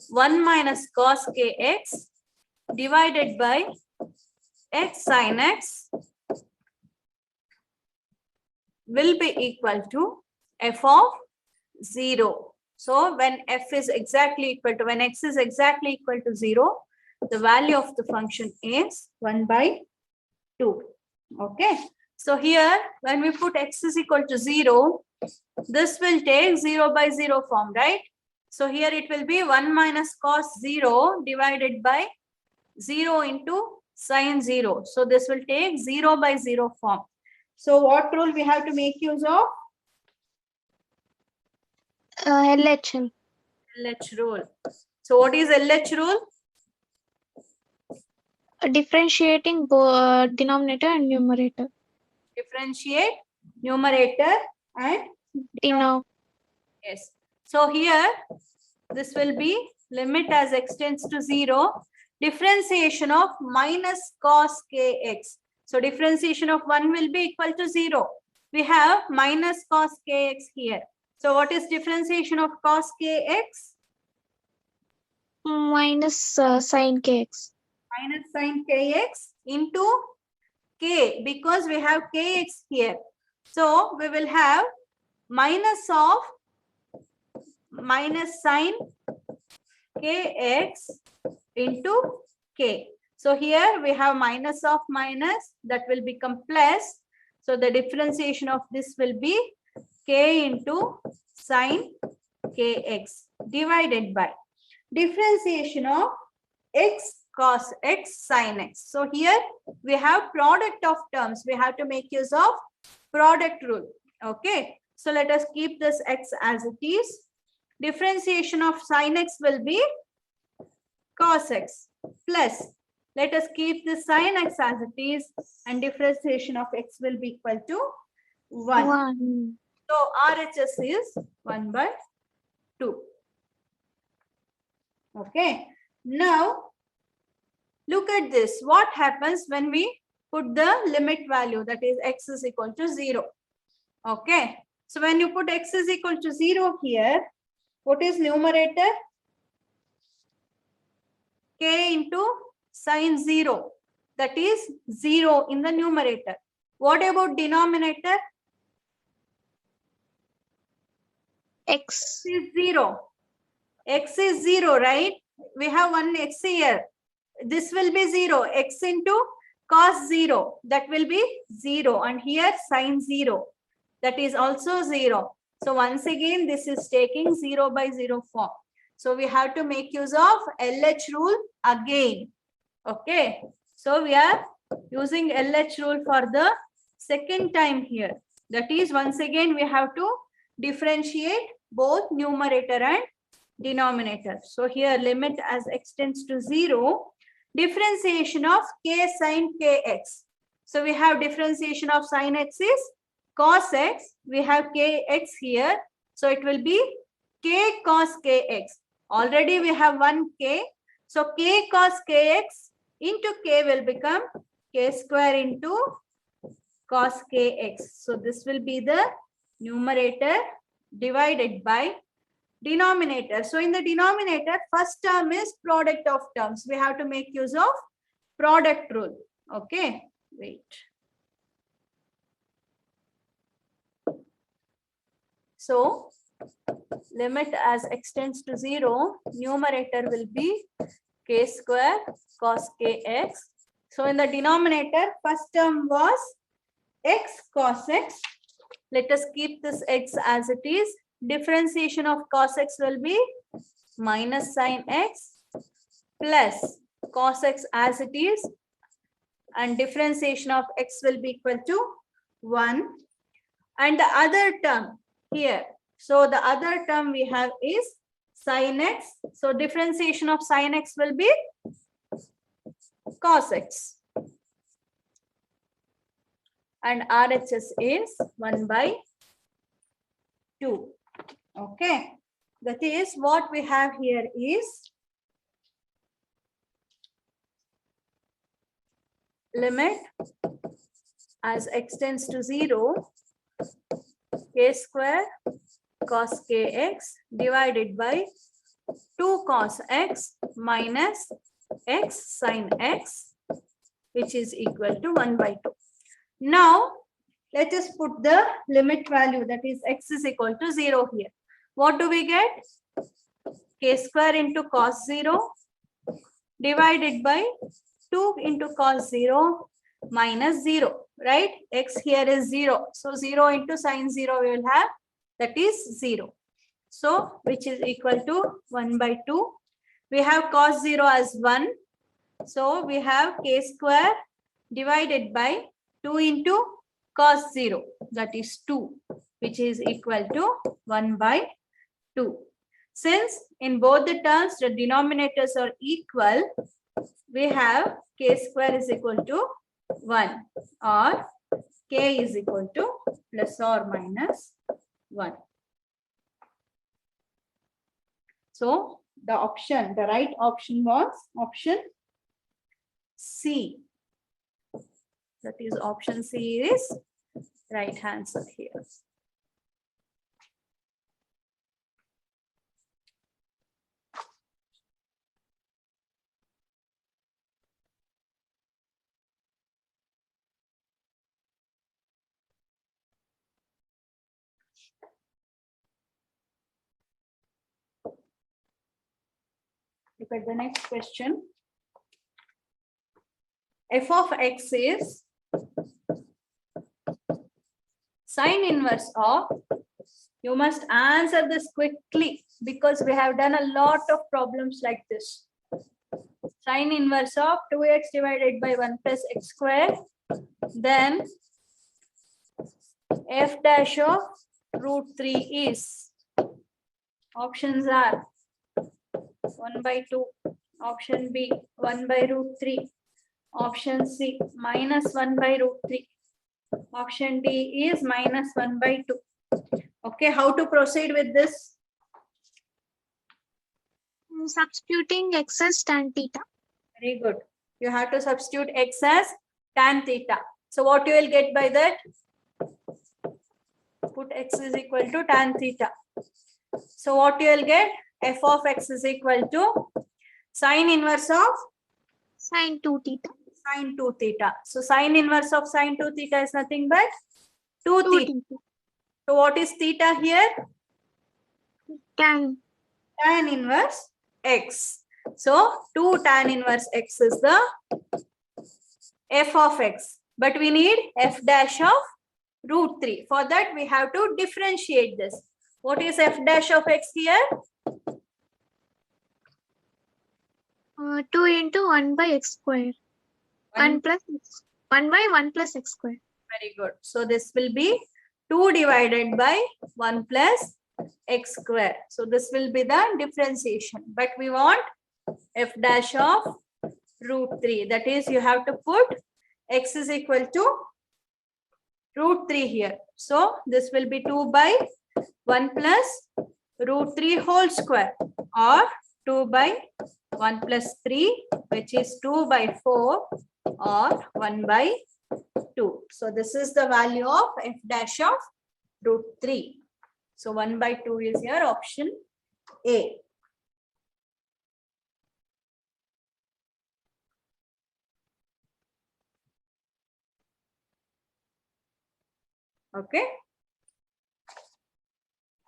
1 minus cos kx divided by x sin x will be equal to f of 0. So when f is exactly equal to, when x is exactly equal to 0, the value of the function is 1 by 2. Okay. So here, when we put x is equal to 0, this will take 0 by 0 form, right? So here it will be 1 minus cos 0 divided by 0 into sin 0. So this will take 0 by 0 form. So what rule we have to make use of? LHM. LH rule. So what is LH rule? Differentiating denominator and numerator. Differentiate numerator and Denominator. yes. So here this will be limit as x tends to 0, differentiation of minus cos kx. So differentiation of 1 will be equal to 0. We have minus cos kx here. So what is differentiation of cos kx? Minus sin kx. Minus sin kx into k, because we have kx here. So we will have minus of minus sin kx into k. So here we have minus of minus, that will become plus. So the differentiation of this will be k into sin kx divided by differentiation of x cos x sin x. So here we have product of terms. We have to make use of product rule. Okay. So let us keep this x as it is. Differentiation of sin x will be cos x plus. Let us keep the sin x as it is, and differentiation of x will be equal to 1. So RHS is 1 by 2. Okay. Now look at this. What happens when we put the limit value, that is x is equal to 0. Okay. So when you put x is equal to 0 here, what is numerator? K into sin 0. That is 0 in the numerator. What about denominator? X is 0. X is 0, right? We have one x here. This will be 0. X into cos 0. That will be 0. And here sin 0. That is also 0. So once again, this is taking 0 by 0 form. So we have to make use of LH rule again. Okay. So we are using LH rule for the second time here. That is, once again, we have to differentiate both numerator and denominator. So here limit as x tends to 0, differentiation of k sin kx. So we have differentiation of sin x is cos x. We have kx here. So it will be k cos kx. Already we have one k. So k cos kx into k will become k square into cos kx. So this will be the numerator divided by denominator. So in the denominator, first term is product of terms. We have to make use of product rule. Okay, wait. So limit as x tends to 0, numerator will be k square cos kx. So in the denominator, first term was x cos x. Let us keep this x as it is. Differentiation of cos x will be minus sin x plus cos x as it is, and differentiation of x will be equal to 1. And the other term here, so the other term we have is sin x. So differentiation of sin x will be cos x. And RHS is 1 by 2. Okay. That is what we have here is limit as x tends to 0, k square cos kx divided by 2 cos x minus x sin x, which is equal to 1 by 2. Now, let us put the limit value, that is x is equal to 0 here. What do we get? K square into cos 0 divided by 2 into cos 0 minus 0, right? X here is 0. So 0 into sin 0 we will have, that is 0. So which is equal to 1 by 2. We have cos 0 as 1. So we have k square divided by 2 into cos 0, that is 2, which is equal to 1 by 2. Since in both the terms the denominators are equal, we have k square is equal to 1 or k is equal to plus or minus 1. So the right option was option C. That is option C is right answer here. Look at the next question. F of x is sine inverse of, you must answer this quickly because we have done a lot of problems like this. Sine inverse of 2x divided by 1 plus x square, then f dash of root 3 is, options are 1 by 2, option B 1 by root 3, option C minus 1 by root 3, option D is minus 1 by 2. Okay, how to proceed with this? Substituting x as tan theta. Very good. You have to substitute x as tan theta. So what you will get by that? Put x is equal to tan theta. So what you will get? F of x is equal to sine inverse of Sin 2 theta. sine 2 theta. So sine inverse of sine 2 theta is nothing but 2 2 theta. theta. So what is theta here? Tan. Tan inverse x. So 2 tan inverse x is the f of x. But we need f dash of root 3. For that we have to differentiate this. What is f dash of x here? 2 into 1 by x square. 1 plus x. 1 by 1 plus x square. Very good. So this will be 2 divided by 1 plus x square. So this will be the differentiation. But we want f dash of root 3. That is, you have to put x is equal to root 3 here. So this will be 2 by 1 plus root 3 whole square or 2 by 1 plus 3, which is 2 by 4 or 1 by 2. So this is the value of f dash of root 3. So 1 by 2 is your option A. Okay.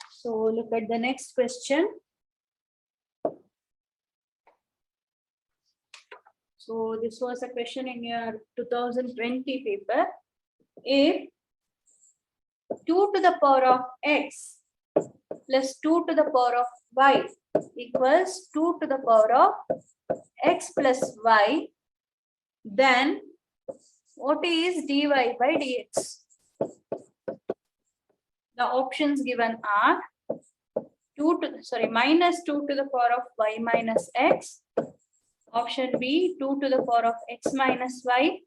So look at the next question. So this was a question in your 2020 paper. If 2 to the power of x plus 2 to the power of y equals 2 to the power of x plus y, then what is dy by dx? The options given are minus 2 to the power of y minus x. Option B, 2 to the power of x minus y.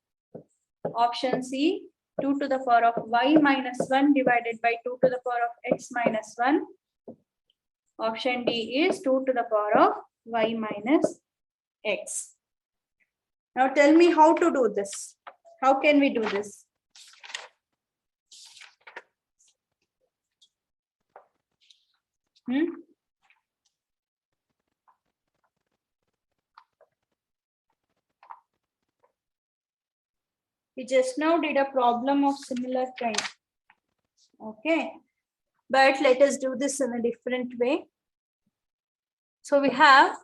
Option C, 2 to the power of y minus 1 divided by 2 to the power of x minus 1. Option D is 2 to the power of y minus x. Now tell me how to do this. How can we do this? We just now did a problem of similar kind. Okay. But let us do this in a different way. So we have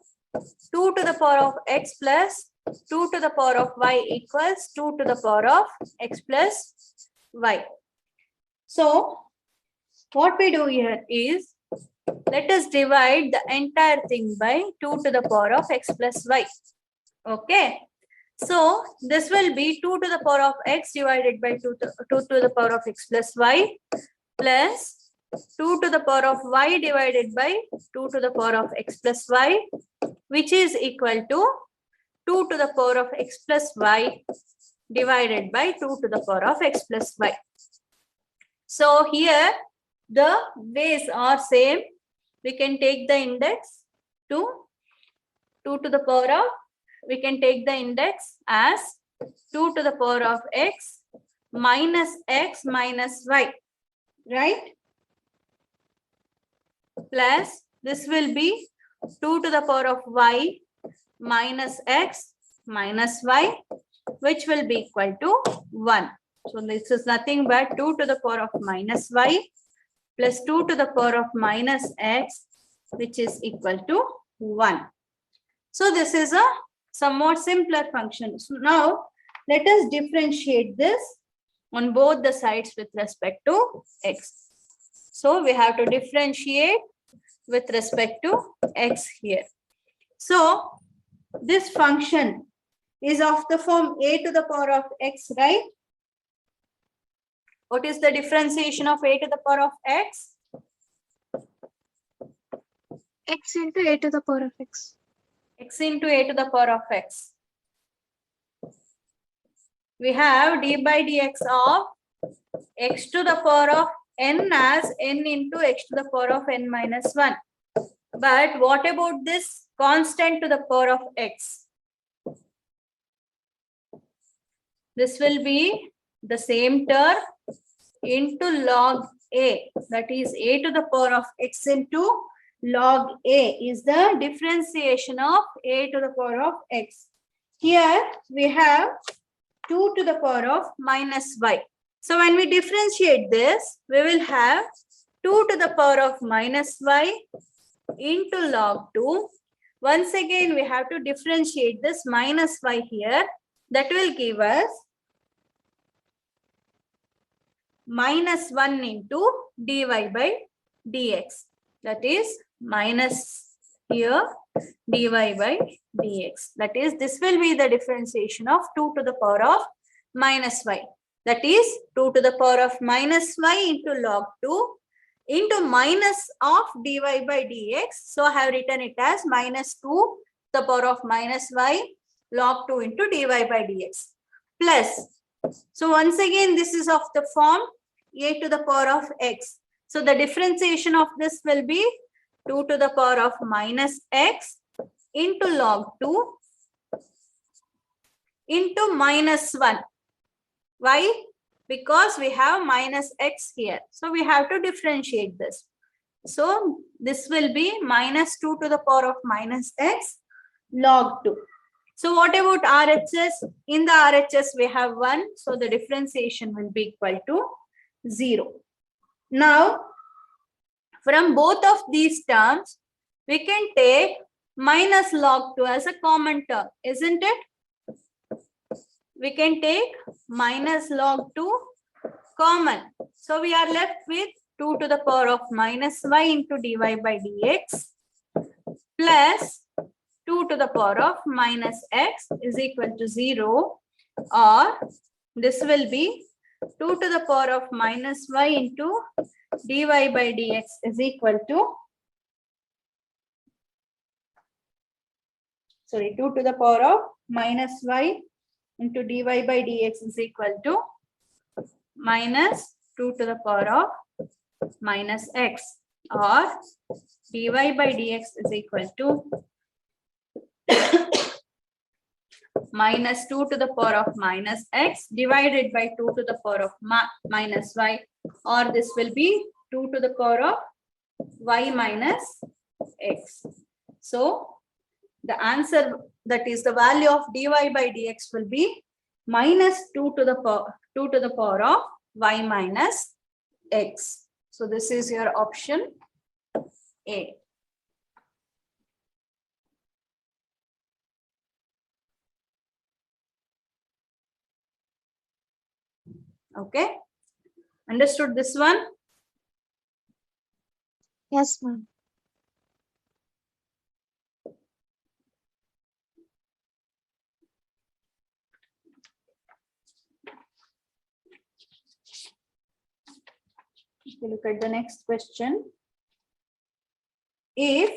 2 to the power of x plus 2 to the power of y equals 2 to the power of x plus y. So what we do here is, let us divide the entire thing by 2 to the power of x plus y. Okay. So this will be 2 to the power of x divided by 2 to the power of x plus y plus 2 to the power of y divided by 2 to the power of x plus y, which is equal to 2 to the power of x plus y divided by 2 to the power of x plus y. So here the ways are same. We can take the index to 2 to the power of, we can take the index as 2 to the power of x minus y, right? Plus this will be 2 to the power of y minus x minus y, which will be equal to 1. So this is nothing but 2 to the power of minus y plus 2 to the power of minus x, which is equal to 1. So this is a somewhat simpler function. So now let us differentiate this on both the sides with respect to x. So we have to differentiate with respect to x here. So this function is of the form a to the power of x, right? What is the differentiation of a to the power of x? X into a to the power of x. X into a to the power of x. We have d by dx of x to the power of n as n into x to the power of n minus 1. But what about this constant to the power of x? This will be the same term into log a, that is a to the power of x into log a is the differentiation of a to the power of x. Here we have 2 to the power of minus y. So when we differentiate this, we will have 2 to the power of minus y into log 2. Once again, we have to differentiate this minus y here. That will give us minus 1 into dy by dx. That is minus here dy by dx. That is, this will be the differentiation of 2 to the power of minus y. That is 2 to the power of minus y into log 2 into minus of dy by dx. So I have written it as minus 2 to the power of minus y log 2 into dy by dx. Plus, so once again, this is of the form a to the power of x. So the differentiation of this will be 2 to the power of minus x into log 2 into minus 1. Why? Because we have minus x here. So we have to differentiate this. So this will be minus 2 to the power of minus x log 2. So what about RHS? In the RHS we have 1. So the differentiation will be equal to 0. Now from both of these terms, we can take minus log 2 as a common term, isn't it? We can take minus log 2 common. So we are left with 2 to the power of minus y into dy by dx plus 2 to the power of minus x is equal to 0, or this will be 2 to the power of minus y into dy by dx is equal to 2 to the power of minus y into dy by dx is equal to minus 2 to the power of minus x, or dy by dx is equal to minus 2 to the power of minus x divided by 2 to the power of minus y, or this will be 2 to the power of y minus x. So the answer, that is the value of dy by dx, will be minus 2 to the power of y minus x. So this is your option A. Okay, understood this one? Yes, ma'am. Look at the next question. If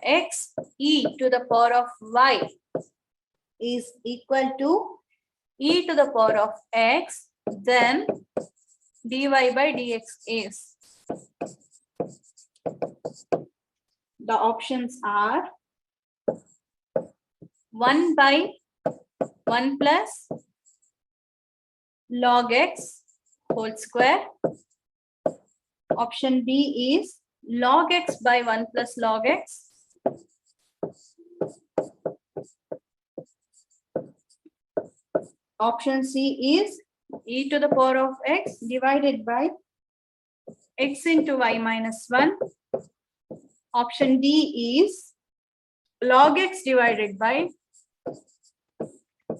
x e to the power of y is equal to e to the power of x, then dy by dx is. The options are 1 by 1 plus log x whole square. Option B is log x by 1 plus log x. Option C is e to the power of x divided by x into y minus 1. Option D is log x divided by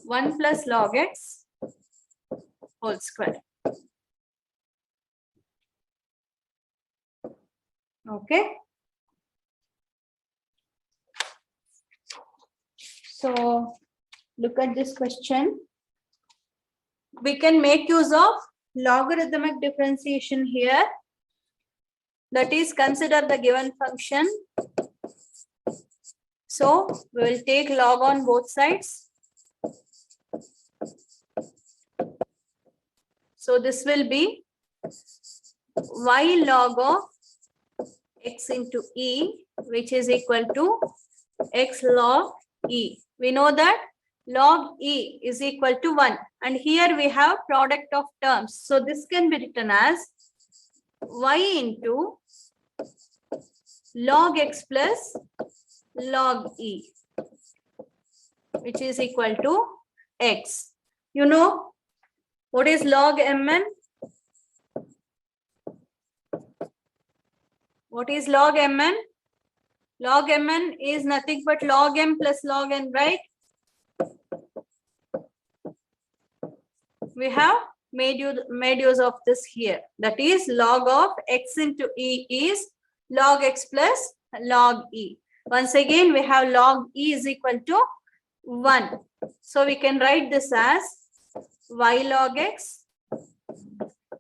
1 plus log x whole square. Okay. So look at this question. We can make use of logarithmic differentiation here. That is, consider the given function. So we will take log on both sides. So this will be y log of x into e, which is equal to x log e. We know that log e is equal to 1, and here we have product of terms. So this can be written as y into log x plus log e, which is equal to x. You know what is log mn? What is log mn? Log mn is nothing but log m plus log n, right? We have made use of this here. That is, log of x into e is log x plus log e. Once again, we have log e is equal to 1. So we can write this as y log x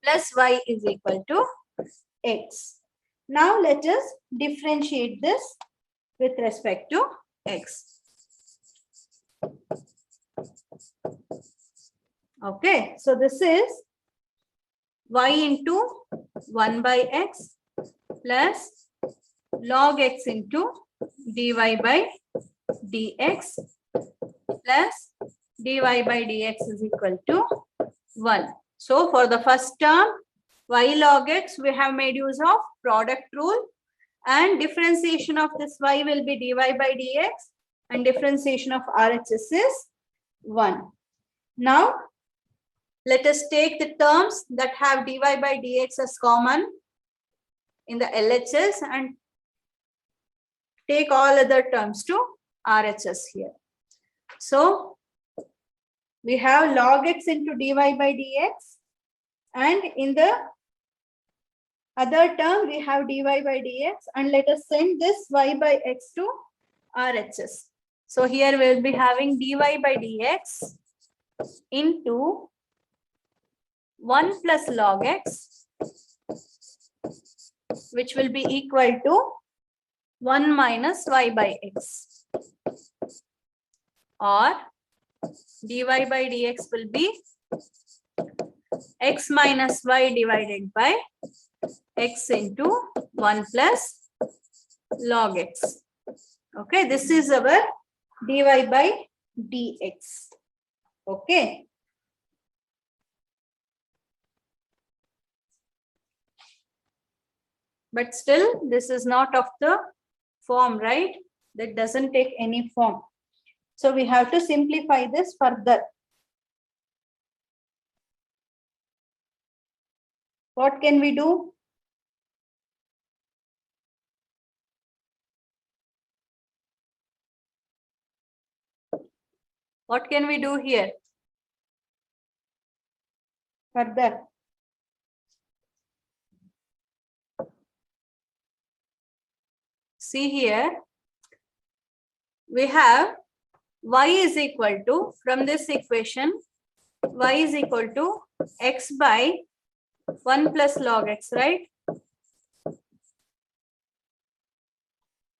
plus y is equal to x. Now let us differentiate this with respect to x. Okay, so this is y into 1 by x plus log x into dy by dx plus dy by dx is equal to 1. So for the first term, y log x, we have made use of product rule, and differentiation of this y will be dy by dx, and differentiation of RHS is 1. Now, let us take the terms that have dy by dx as common in the LHS and take all other terms to RHS here. So, we have log x into dy by dx, and in the other term we have dy by dx, and let us send this y by x to RHS. So here we will be having dy by dx into 1 plus log x, which will be equal to 1 minus y by x, or dy by dx will be x minus y divided by x into 1 plus log x. Okay, this is our dy by dx. Okay. But still, this is not of the form, right? That doesn't take any form. So we have to simplify this further. What can we do? What can we do here? Further. See here, we have y is equal to, from this equation, y is equal to x by 1 plus log x, right?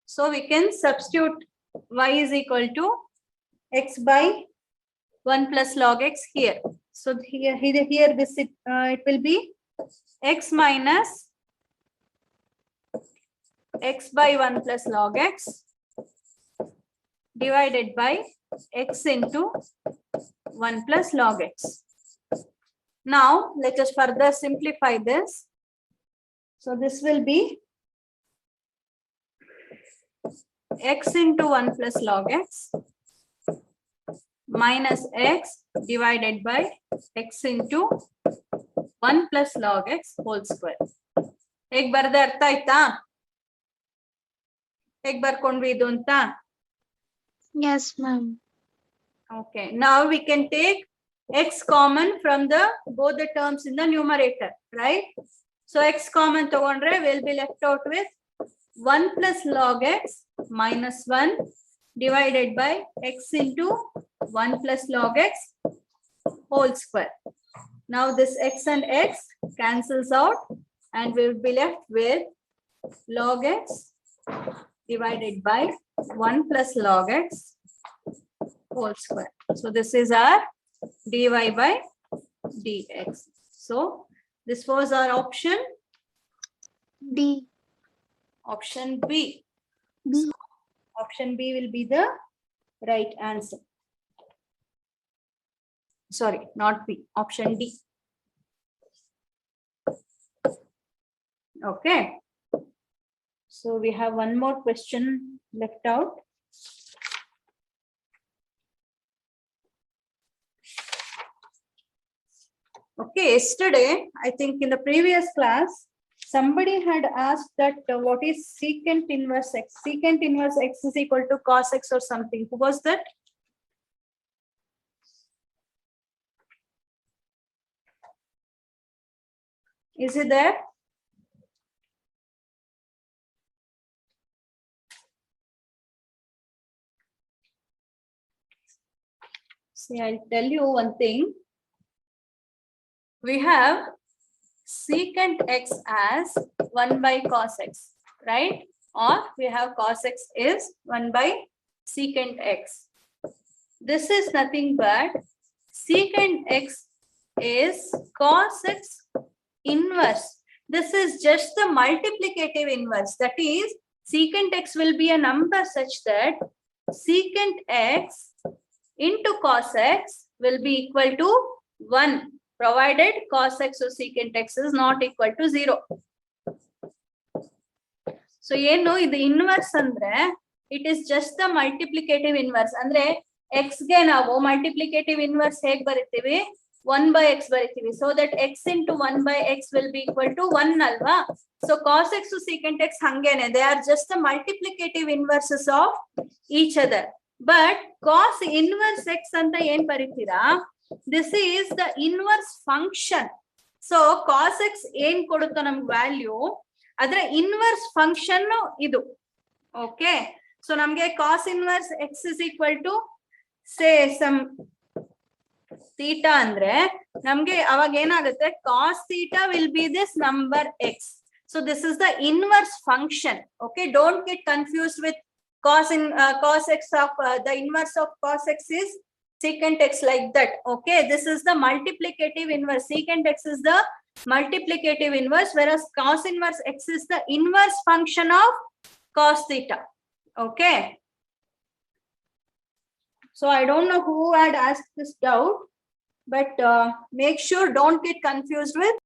So we can substitute y is equal to x by 1 plus log x here. So here this it will be x minus x by 1 plus log x divided by x into 1 plus log x. Now let us further simplify this. So this will be x into 1 plus log x minus x divided by x into 1 plus log x whole square. एक बार अर्थ आಯ್ತಾ? एक ಬರ್ಕೊಂಡ್ವಿ ಇದು ಅಂತ? Yes, ma'am. Okay, now we can take x common from the both the terms in the numerator, right? So x common tagondre will be left out with 1 plus log x minus 1 divided by x into 1 plus log x whole square. Now this x and x cancels out and we will be left with log x divided by 1 plus log x whole square. So this is our dy by dx. So this was our option D. Option B. B. Option B will be the right answer. Sorry, not B. Option D. Okay. So we have one more question left out. Okay, yesterday, I think in the previous class, somebody had asked that what is secant inverse x? Secant inverse x is equal to cos x or something. Who was that? Is it there? See, I'll tell you one thing. We have secant x as 1 by cos x, right? Or we have cos x is 1 by secant x. This is nothing but secant x is cos x inverse. This is just the multiplicative inverse. That is, secant x will be a number such that secant x into cos x will be equal to 1, provided cos x or secant x is not equal to 0. So ಏನು ಇದು inverse ಅಂದ್ರೆ it is just the multiplicative inverse. ಅಂದ್ರೆ x ಗೆ ನಾವು multiplicative inverse ಹೇಗೆ ಬರಿತೀವಿ 1 by x ಬರಿತೀವಿ. So that x into 1 by x will be equal to 1 ಅಲ್ವಾ. So cos x to secant x ಹಂಗೇನೆ, they are just the multiplicative inverses of each other. But cos inverse x ಅಂತ ಏನ್ ಬರಿತೀರಾ, this is the inverse function. So cos x ಏನ್ ಕೊಡುತ್ತೋ ನಮ್ಗೆ value, ಅದರ inverse function ಇದು. Okay, so ನಮ್ಗೆ cos inverse X is equal to say some theta ಅಂದ್ರೆ ನಮ್ಗೆ ಅವಾಗ ಏನಾಗುತ್ತೆ, cos theta will be this number X. So this is the inverse function. Okay, don't get confused with cos x of the inverse of cos x is secant x like that. Okay, this is the multiplicative inverse. Secant x is the multiplicative inverse, whereas cos inverse x is the inverse function of cos theta. Okay, so I don't know who had asked this doubt, but make sure don't get confused with